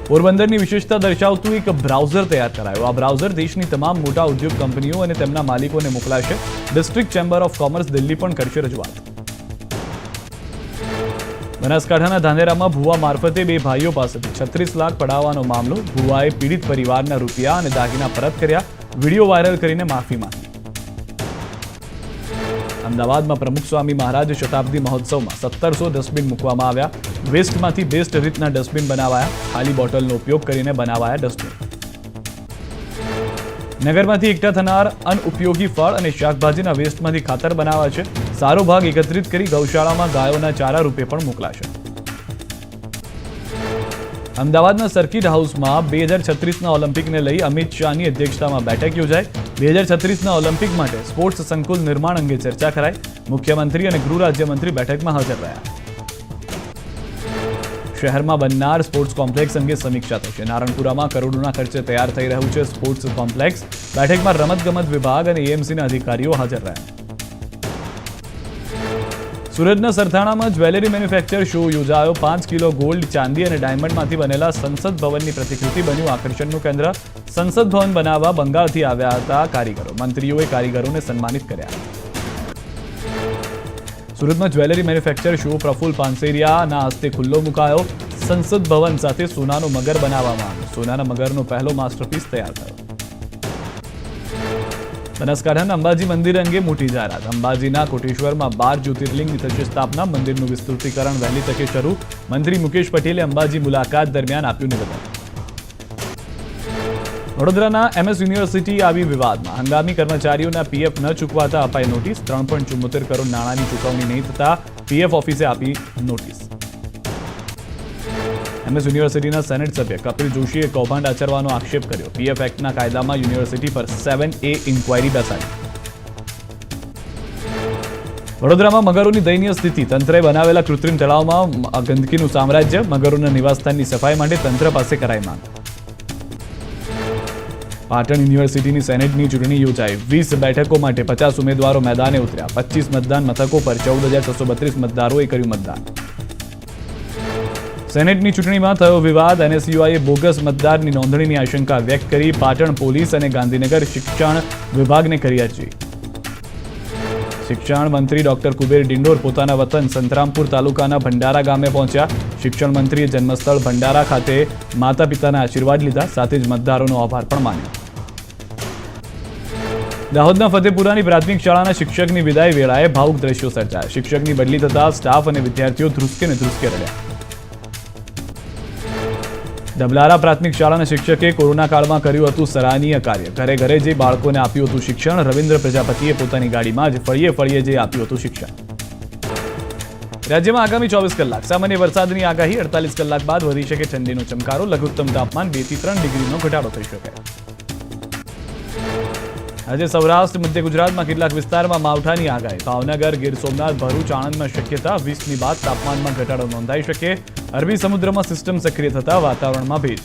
પોરબંદરની વિશેષતા દર્શાવતું એક બ્રાઉઝર તૈયાર કરાયું. આ બ્રાઉઝર દેશની તમામ મોટા ઉદ્યોગ કંપનીઓ અને તેમના માલિકોને મોકલાશે. District chamber of commerce Delhi પણ કરશે રજૂઆત. બનાસકાંઠાના ધાનેરામાં ભુવા મારફતે બે ભાઈઓ પાસેથી 36 લાખ પડાવવાનો મામલો. ભુવાએ પીડિત પરિવારના રૂપિયા અને દાગીના પરત કર્યા. વિડીયો વાયરલ કરીને માફી માંગી. અમદાવાદમાં પ્રમુખ સ્વામી મહારાજ શતાબ્દી મહોત્સવમાં 1700 ડસ્ટબિન મૂકવામાં આવ્યા. વેસ્ટમાંથી બેસ્ટ રીતના ડસ્ટબિન બનાવાયા. ખાલી બોટલનો ઉપયોગ કરીને બનાવાયા ડસ્ટબિન. નગરમાંથી એકઠા થનાર અનઉપયોગી ફળ અને શાકભાજીના વેસ્ટમાંથી ખાતર બનાવાય છે. સારો ભાગ એકત્રિત કરી ગૌશાળામાં ગાયોના ચારા રૂપે પણ મોકલાશે. અમદાવાદના સર્કિટ હાઉસમાં 2036ના ઓલિમ્પિકને લઈ અમિત શાહની અધ્યક્ષતામાં બેઠક યોજાઈ. 2036ના ઓલિમ્પિક માટે સ્પોર્ટ્સ સંકુલ નિર્માણ અંગે ચર્ચા કરાઈ. મુખ્યમંત્રી અને ગૃહ રાજ્યમંત્રી બેઠકમાં હાજર રહ્યા. શહેરમાં બનનાર સ્પોર્ટ્સ કોમ્પ્લેક્સ અંગે સમીક્ષા થશે. નારણપુરામાં કરોડોના ખર્ચે તૈયાર થઈ રહ્યું છે સ્પોર્ટ્સ કોમ્પ્લેક્સ. બેઠકમાં રમતગમત વિભાગ અને એએમસીના અધિકારીઓ હાજર રહ્યા. સુરતના સરથાણામાં જ્વેલરી મેન્યુફેક્ચર શો યોજાયો. 5 કિલો ગોલ્ડ, ચાંદી અને ડાયમંડમાંથી બનેલા સંસદ ભવનની પ્રતિકૃતિ બન્યું આકર્ષણનું કેન્દ્ર. સંસદ ભવન બનાવવા બંગાળથી આવ્યા હતા કારીગરો. મંત્રીઓએ કારીગરોને સન્માનિત કર્યા. સુરતમાં જ્વેલરી મેન્યુફેક્ચર શો પ્રફુલ્લ પાનસેરિયાના હસ્તે ખુલ્લો મુકાયો. સંસદ ભવન સાથે સોનાનો મગર બનાવવામાં આવ્યો. સોનાના મગરનો પહેલો માસ્ટરપીસ તૈયાર થયો. બનાસકાંઠાના અંબાજી મંદિર અંગે મોટી જાહેરાત. અંબાજીના કોટેશ્વરમાં 12 જ્યોતિર્લિંગની થશે સ્થાપના. મંદિરનું વિસ્તૃતિકરણ વહેલી તકે શરૂ. મંત્રી મુકેશ પટેલે અંબાજી મુલાકાત દરમિયાન આપ્યું નિવેદન. વડોદરાના એમએસ યુનિવર્સિટી આવી વિવાદમાં. હંગામી કર્મચારીઓના પીએફ ન ચૂકવાતા અપાઈ નોટિસ. 3.74 કરોડ નાણાંની ચૂકવણી નહીં થતા પીએફ ઓફિસે આપી નોટિસ. એમએસ યુનિવર્સિટીના સેનેટ સભ્ય કપિલ જોશીએ કૌભાંડ આચરવાનો આક્ષેપ કર્યો. પીએફ એક્ટના કાયદામાં યુનિવર્સિટી પર 7A ઇન્ક્વાયરી બેસાડી. વડોદરામાં મગરોની દયનીય સ્થિતિ. તંત્રએ બનાવેલા કૃત્રિમ તળાવમાં ગંદકીનું સામ્રાજ્ય. મગરોના નિવાસસ્થાનની સફાઈ માટે તંત્ર પાસે કરાઈ માંગ. પાટણ યુનિવર્સિટીની સેનેટની ચૂંટણી યોજાઈ. 20 બેઠકો માટે 50 ઉમેદવારો મેદાને ઉતર્યા. 25 મતદાન મથકો પર 14,632 મતદારોએ કર્યું મતદાન. સેનેટની ચૂંટણીમાં થયો વિવાદ. એનએસયુઆઈએ બોગસ મતદારની નોંધણીની આશંકા વ્યક્ત કરી. પાટણ પોલીસ અને ગાંધીનગર શિક્ષણ વિભાગને કરી અરજી. શિક્ષણ મંત્રી ડોક્ટર કુબેર ડિંડોર પોતાના વતન સંતરામપુર તાલુકાના ભંડારા ગામે પહોંચ્યા. શિક્ષણ મંત્રીએ જન્મસ્થળ ભંડારા ખાતે માતા પિતાના આશીર્વાદ લીધા. સાથે જ મતદારોનો આભાર પણ માન્યો. દાહોદના ફતેપુરાની પ્રાથમિક શાળાના શિક્ષકની વિદાય વેળાએ ભાવુક દ્રશ્યો સર્જાયા. શિક્ષકની બદલી થતા સ્ટાફ અને વિદ્યાર્થીઓ ધ્રુસકે રડ્યા. ડબલારા પ્રાથમિક શાળાના શિક્ષકે કોરોના કાળમાં કર્યું હતું સરાહનીય કાર્ય. ઘરે ઘરે જે બાળકોને આપ્યું હતું શિક્ષણ. રવિન્દ્ર પ્રજાપતિએ પોતાની ગાડીમાં જ ફળીએ ફળીએ જે આપ્યું હતું શિક્ષણ. રાજ્યમાં આગામી 24 કલાક સામાન્ય વરસાદની આગાહી. 48 કલાક બાદ વધી શકે ઠંડીનો ચમકારો. લઘુત્તમ તાપમાન 2 થી 3 ડિગ્રીનો ઘટાડો થઈ શકે. આજે સૌરાષ્ટ્ર મધ્ય ગુજરાતમાં કેટલાક વિસ્તારમાં માવઠાની આગાહી. ભાવનગર, ગીર સોમનાથ, ભરૂચ, આણંદમાં શક્યતા. 20ની બાદ તાપમાનમાં ઘટાડો નોંધાઈ શકે. અરબી સમુદ્રમાં સિસ્ટમ સક્રિય થતા વાતાવરણમાં ભેજ.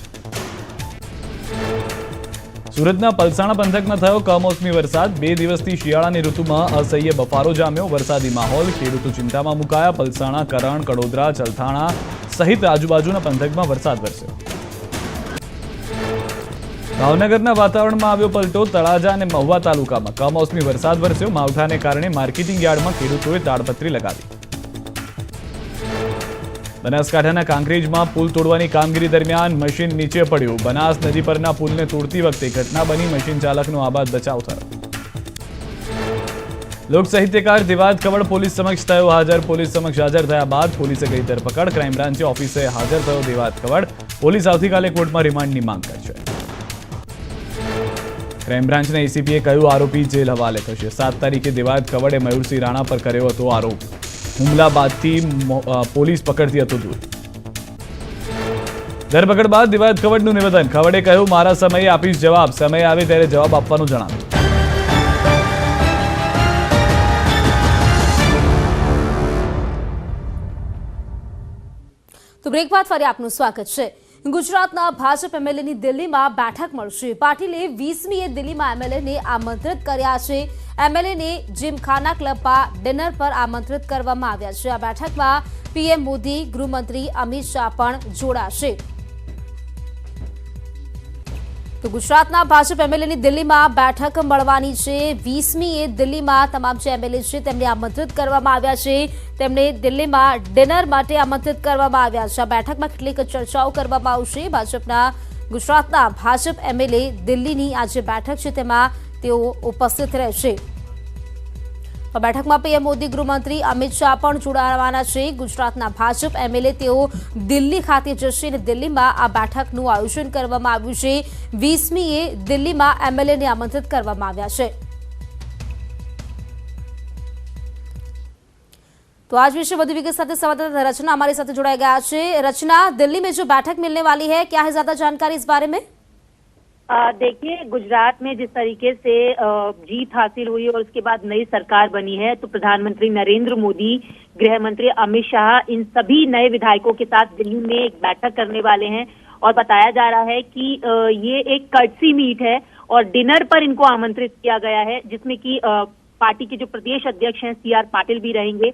સુરતના પલસાણા પંથકમાં થયો કમોસમી વરસાદ. 2 દિવસથી શિયાળાની ઋતુમાં અસહ્ય બફારો જામ્યો. વરસાદી માહોલ. ખેડૂતો ચિંતામાં મુકાયા. પલસાણા, કરણ, કડોદરા, ચલથાણા સહિત આજુબાજુના પંથકમાં વરસાદ વરસ્યો. ભાવનગરના વાતાવરણમાં આવ્યો પલટો. તળાજા અને મહુવા તાલુકામાં કમોસમી વરસાદ વરસ્યો. માવઠાને કારણે માર્કેટિંગ યાર્ડમાં ખેડૂતોએ તાડપત્રી લગાવી. બનાસકાંઠાના કાંકરેજમાં પુલ તોડવાની કામગીરી દરમિયાન મશીન નીચે પડ્યું. બનાસ નદી પરના પુલને તોડતી વખતે ઘટના બની. મશીન ચાલકનો આબાદ બચાવ થયો. લોક સાહિત્યકાર દિવાદ કવડ પોલીસ સમક્ષ થયો હાજર. પોલીસ સમક્ષ હાજર થયા બાદ પોલીસે કરી ધરપકડ. ક્રાઇમ બ્રાન્ચે ઓફિસે હાજર થયો દિવાદ કવડ. પોલીસ આવતીકાલે કોર્ટમાં રિમાન્ડની માંગ કરશે. ક્રાઇમ બ્રાન્ચના એસીપીએ કહ્યું આરોપી જેલ હવાલે થશે. 7 તારીખે દિવાદ કવડે મયુરસિંહ રાણા પર કર્યો હતો આરોપ. હુમલા બાદથી પોલીસ પકડતી હતો દૂર. ધરપકડ બાદ દિવાદ કવડનું નિવેદન. કવડે કહ્યું મારા સમયે આપીશ જવાબ. સમય આવે ત્યારે જવાબ આપવાનું જણાવ્યું.
તો બ્રેક બાદ ફરી આપનું સ્વાગત છે. ગુજરાતના ભાજપ એમએલએની દિલ્હીમાં બેઠક મળશે. પાટીલે 20મીએ દિલ્હીમાં એમએલએને આમંત્રિત કર્યા છે. એમએલએને જીમખાના ક્લબમાં ડિનર પર આમંત્રિત કરવામાં આવ્યા છે. આ બેઠકમાં પીએમ મોદી, ગૃહમંત્રી અમિત શાહ પણ જોડાશે. તો ગુજરાતના ભાજપ એમએલએની દિલ્હીમાં બેઠક મળવાની છે. 20મીએ દિલ્હીમાં તમામ જે એમએલએ છે તેમને આમંત્રિત કરવામાં આવ્યા છે. તેમને દિલ્હીમાં ડિનર માટે આમંત્રિત કરવામાં આવ્યા છે. આ બેઠકમાં કેટલીક ચર્ચાઓ કરવામાં આવશે. ભાજપના ગુજરાતના ભાજપ એમએલએ દિલ્હીની આ જે બેઠક છે તેમાં તેઓ ઉપસ્થિત રહેશે. બેઠકમાં પીએમ મોદી, ગૃહમંત્રી અમિત શાહ પણ જોડાવાના છે. ગુજરાતના ભાજપ એમએલએ તેઓ દિલ્હી ખાતે જશે અને દિલ્હીમાં આ બેઠકનું આયોજન કરવામાં આવ્યું છે. 20મીએ દિલ્હીમાં એમએલએને આમંત્રિત કરવામાં આવ્યા છે. तो आज विषय વધુ વિગત સાથે संवाददाता रचना हमारे साथ जुड़ाई गया है। रचना, दिल्ली में जो बैठक मिलने वाली है, क्या है ज्यादा जानकारी इस बारे में?
देखिए, गुजरात में जिस तरीके से जीत हासिल हुई और उसके बाद नई सरकार बनी है, तो प्रधानमंत्री नरेंद्र मोदी, गृह मंत्री अमित शाह इन सभी नए विधायकों के साथ दिल्ली में एक बैठक करने वाले हैं। और बताया जा रहा है कि ये एक कर्टसी मीट है और डिनर पर इनको आमंत्रित किया गया है, जिसमें कि पार्टी के जो प्रदेश अध्यक्ष हैं CR पाटिल भी रहेंगे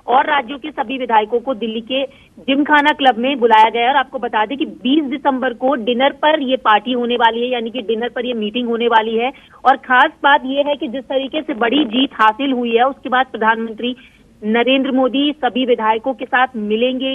और राज्यों के सभी विधायकों को दिल्ली के जिमखाना क्लब में बुलाया गया है। और आपको बता दें कि 20 दिसंबर को डिनर पर ये पार्टी होने वाली है, यानी कि डिनर पर ये मीटिंग होने वाली है। और खास बात ये है कि जिस तरीके से बड़ी जीत हासिल हुई है, उसके बाद प्रधानमंत्री नरेंद्र मोदी सभी विधायकों के साथ मिलेंगे,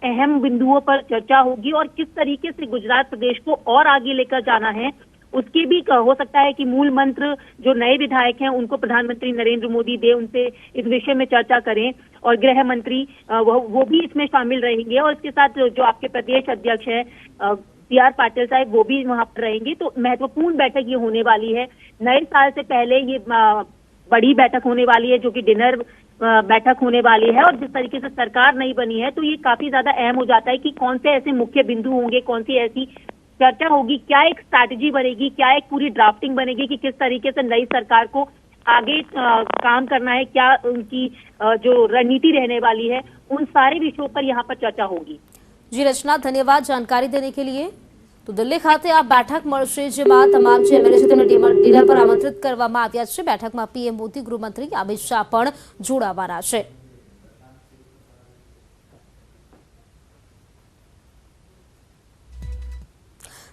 अहम बिंदुओं पर चर्चा होगी और किस तरीके से गुजरात प्रदेश को और आगे लेकर जाना है उसकी भी हो सकता है कि मूल मंत्र जो नए विधायक हैं उनको प्रधानमंत्री नरेंद्र मोदी दे, उनसे इस विषय में चर्चा करें। और गृह मंत्री वो भी इसमें शामिल रहेंगे और इसके साथ जो आपके प्रदेश अध्यक्ष हैं CR पाटिल साहब, वो भी वहां पर रहेंगे। तो महत्वपूर्ण बैठक ये होने वाली है। नए साल से पहले ये बड़ी बैठक होने वाली है, जो कि डिनर बैठक होने वाली है। और जिस तरीके से सरकार नहीं बनी है, तो ये काफी ज्यादा अहम हो जाता है कि कौन से ऐसे मुख्य बिंदु होंगे, कौन सी ऐसी चर्चा होगी, क्या एक स्ट्रैटेजी बनेगी, क्या एक पूरी ड्राफ्टिंग बनेगी कि किस तरीके से नई सरकार को आगे काम करना है, क्या उनकी जो रणनीति रहने वाली है, उन सारे विषयों पर यहाँ पर चर्चा होगी।
जी रचना, धन्यवाद जानकारी देने के लिए। तो दिल्ली खाते आ बैठक મળશે, જેમાં તમામ જે એમએલએ છે તેમને ડિનર પર આમંત્રિત કરવામાં આવ્યા છે। બેઠકમાં PM મોદી, ગૃહમંત્રી અમિત શાહ પણ જોડાવાના છે।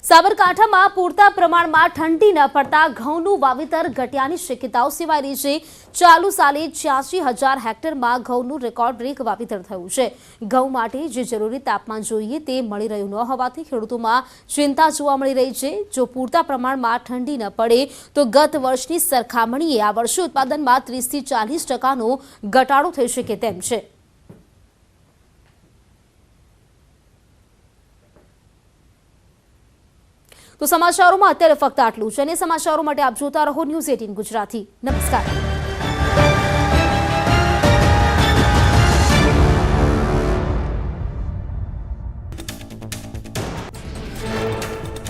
સાબરકાંઠામાં પૂરતા પ્રમાણમાં ઠંડી ન પડતા ઘઉંનું વાવેતર ઘટ્યાની શક્યતાઓ સેવાઈ રહી છે। ચાલુ સાલે 86,000 હેક્ટરમાં ઘઉંનું રેકોર્ડ બ્રેક વાવેતર થયું છે। ઘઉં માટે જે જરૂરી તાપમાન જોઈએ તે મળી રહ્યું ન હોવાથી ખેડૂતોમાં ચિંતા જોવા મળી રહી છે। જો પૂરતા પ્રમાણમાં ઠંડી ન પડે તો ગત વર્ષની સરખામણીએ આ વર્ષે ઉત્પાદનમાં 30 થી 40% ઘટાડો થઈ શકે તેમ છે। तो समाचारों में अत्यारे फक्त आटलू ज। समाचारों माटे आप जोता रहो न्यूज़ 18 गुजराती। नमस्कार।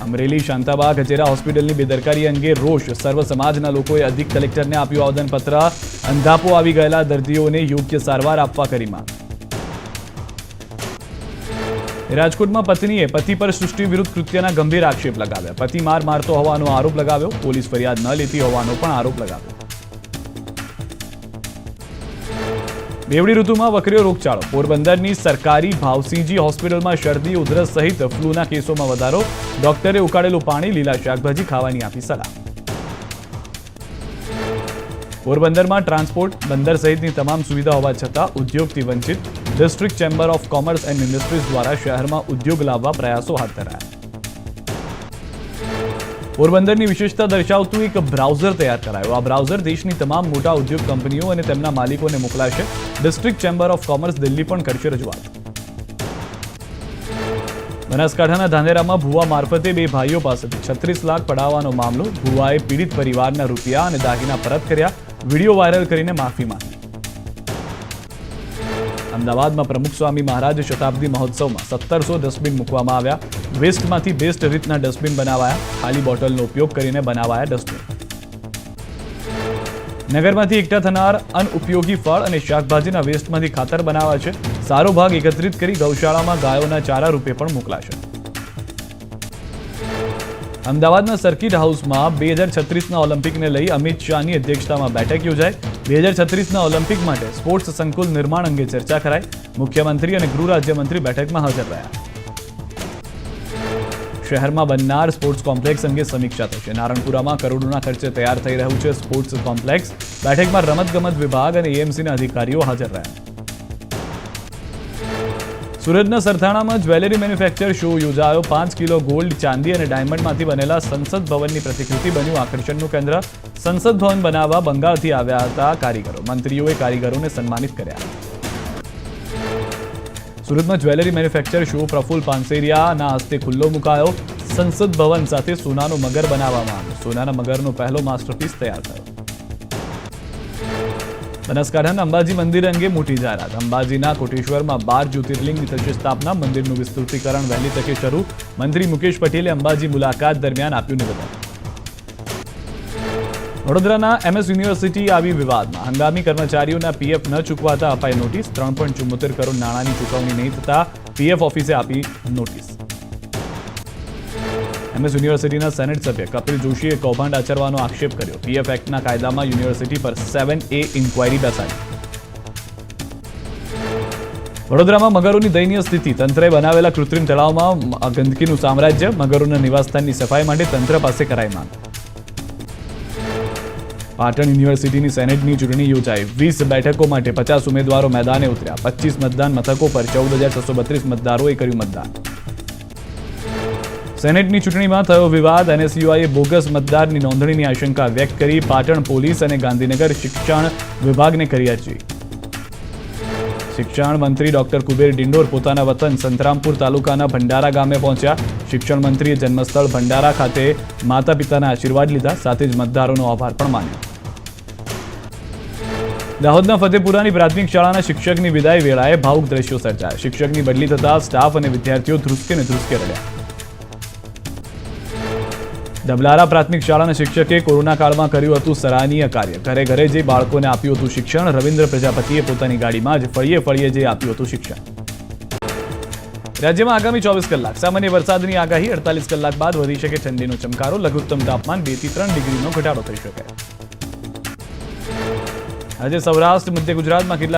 अमरेली शांताबा गजेरा होस्पिटल की बेदरकारी अंगे रोष। सर्व समाजना लोकोए अधिक कलेक्टर ने आप्युं आवेदनपत्र। अंधापो आवी गयेला दर्दीओने योग्य सारवार आपवा करी मांग। राजकोट में पत्नीए पति पर सृष्टि विरुद्ध कृत्यना गंभीर आक्षेप लगाव्या। पति मार मारतो होवानो आरोप लगाव्यो। पोलीस फरियाद न लेती होवानो पण आरोप लगाव्यो। बेवड़ी ऋतु में वकर्यो रोगचाळो। पोरबंदरनी सरकारी भावसिंहजी होस्पिटल में शरदी, उधरस सहित फ्लूना केसों में वधारो। डॉक्टरे उकाळेलुं पाणी, लीला शाकभाजी खावानी आपी सलाह। पोरबंदर में ट्रांसपोर्ट, बंदर सहित तमाम सुविधा होवा छतां उद्योग थी वंचित। District chamber of commerce and industries द्वारा शहर में उद्योग लाववा प्रयासों हाथ धराया। पोरबंदर की विशेषता दर्शावतुं एक ब्राउजर तैयार करायो। आ ब्राउजर देश की तमाम मोटा उद्योग कंपनीओ और तेमना मालिकों ने मोकलाशे। District chamber of commerce Delhi पण करशे रजूआत। बनासकांठाना धानेरामां भुवा मार्फते बे भाईओ पासेथी 36 लाख पडावવાનો मामलो। भुवाए पीड़ित परिवारना रूपिया अने दागीना परत कर्या। वीडियो वायरल करीने माफी मांगी। अमदावाद में प्रमुख स्वामी महाराज शताब्दी महोत्सव में 1700 डस्टबीन मूकवामां आव्या। वेस्ट में बेस्ट रीतना डस्टबीन बनावाया। खाली बोटलनो उपयोग करीने बनावाया डस्टबीन। नगर में एकठा थनार अनउपयोगी फळ अने शाकभाजीना वेस्ट में खातर बनावा छे। सारो भाग एकत्रित करी गौशाला में गायोना चारा रूपे पण मोकलाशे। अमदावादना सर्किट हाउस में 2036 ओलंपिक ने लई अमित शाह की अध्यक्षता में बैठक योजाई। 2036 ओलंपिक माटे स्पोर्ट्स संकुल निर्माण अंगे चर्चा कराई। मुख्यमंत्री और गृह राज्यमंत्री बैठक में हाजर रह्या। शहर में बननार स्पोर्ट्स कॉम्प्लेक्स अंगे समीक्षा थशे। नारणपुरा में करोड़ोना खर्चे तैयार थई रह्युं छे स्पोर्ट्स कॉम्प्लेक्स। बैठक में रमतगमत विभाग और एएमसी अधिकारीओ हाजर रह्या। सूरतना सरथाणा में ज्वेलरी मैन्युफेक्चर शो योजायो। 5 किलो गोल्ड, चांदी और डायमंड में बनेला संसद भवन की प्रतिकृति बन्यु आकर्षणनुं केन्द्र। संसद भवन बनावा बंगाळथी आव्या हता कारीगरो। मंत्रीओए कारीगरोने सन्मानित कर्या। सूरत में ज्वेलरी मैन्युफेक्चर शो प्रफुल्ल पानसेरियाना हस्ते खुल्लो मुकायो। संसद भवन साथे सोनानो मगर बनावामां आव्यो। सोनाना मगरनो पहलो मास्टरपीस तैयार थयो। બનાસકાંઠાના અંબાજી મંદિર અંગે મોટી જાહેરાત. અંબાજીના કોટેશ્વરમાં 12 જ્યોતિર્લિંગની થશે સ્થાપના. મંદિરનું વિસ્તૃતિકરણ વહેલી તકે શરૂ. મંત્રી મુકેશ પટેલે અંબાજી મુલાકાત દરમિયાન આપ્યું નિવેદન. વડોદરાના MS યુનિવર્સિટી આવી વિવાદમાં. હંગામી કર્મચારીઓના PF ન ચૂકવાતા અપાઈ નોટિસ. 3.74 કરોડ નાણાંની ચૂકવણી નહીં થતા PF ઓફિસે આપી નોટિસ. MS યુનિવર્સિટીના સેનેટ સભ્ય કપિલ જોશીએ કૌભાંડ આચરવાનો આક્ષેપ કર્યો. PF એક્ટના કાયદામાં યુનિવર્સિટી પર 7A ઇન્ક્વાયરી બેસાડી. વડોદરામાં મગરોની દયનીય સ્થિતિ. તંત્રએ બનાવેલા કૃત્રિમ તળાવમાં ગંદકીનું સામ્રાજ્ય. મગરોના નિવાસસ્થાનની સફાઈ માટે તંત્ર પાસે કરાઈ માંગ. પાટણ યુનિવર્સિટીની સેનેટની ચૂંટણી યોજાઈ. 20 બેઠકો માટે 50 ઉમેદવારો મેદાને ઉતર્યા. 25 મતદાન મથકો પર 14,632 મતદારોએ કર્યું મતદાન. સેનેટની ચૂંટણીમાં થયો વિવાદ. NSUIએ બોગસ મતદારની નોંધણીની આશંકા વ્યક્ત કરી. પાટણ પોલીસ અને ગાંધીનગર શિક્ષણ વિભાગને કરી અરજી. શિક્ષણ મંત્રી ડોક્ટર કુબેર ડિંડોર પોતાના વતન સંતરામપુર તાલુકાના ભંડારા ગામે પહોંચ્યા. શિક્ષણ મંત્રીએ જન્મસ્થળ ભંડારા ખાતે માતા પિતાના આશીર્વાદ લીધા. સાથે જ મતદારોનો આભાર પણ માન્યો. દાહોદના ફતેપુરાની પ્રાથમિક શાળાના શિક્ષકની વિદાય વેળાએ ભાવુક દ્રશ્યો સર્જાયા. શિક્ષકની બદલી થતા સ્ટાફ અને વિદ્યાર્થીઓ ધ્રુસકે રડ્યા. ડબલારા પ્રાથમિક શાળાના શિક્ષકે કોરોના કાળમાં કર્યું હતું સરાહનીય કાર્ય. ઘરે ઘરે જે બાળકોને આપ્યું હતું શિક્ષણ. રવિન્દ્ર પ્રજાપતિએ પોતાની ગાડીમાં જ ફળીએ ફળીએ જે આપ્યું હતું શિક્ષણ. રાજ્યમાં આગામી 24 કલાક સામાન્ય વરસાદની આગાહી. 48 કલાક બાદ વધી શકે ઠંડીનો ચમકારો. લઘુત્તમ તાપમાન 2 થી 3 ડિગ્રીનો ઘટાડો થઈ શકે. આજે સૌરાષ્ટ્ર મધ્ય ગુજરાતમાં કેટલાક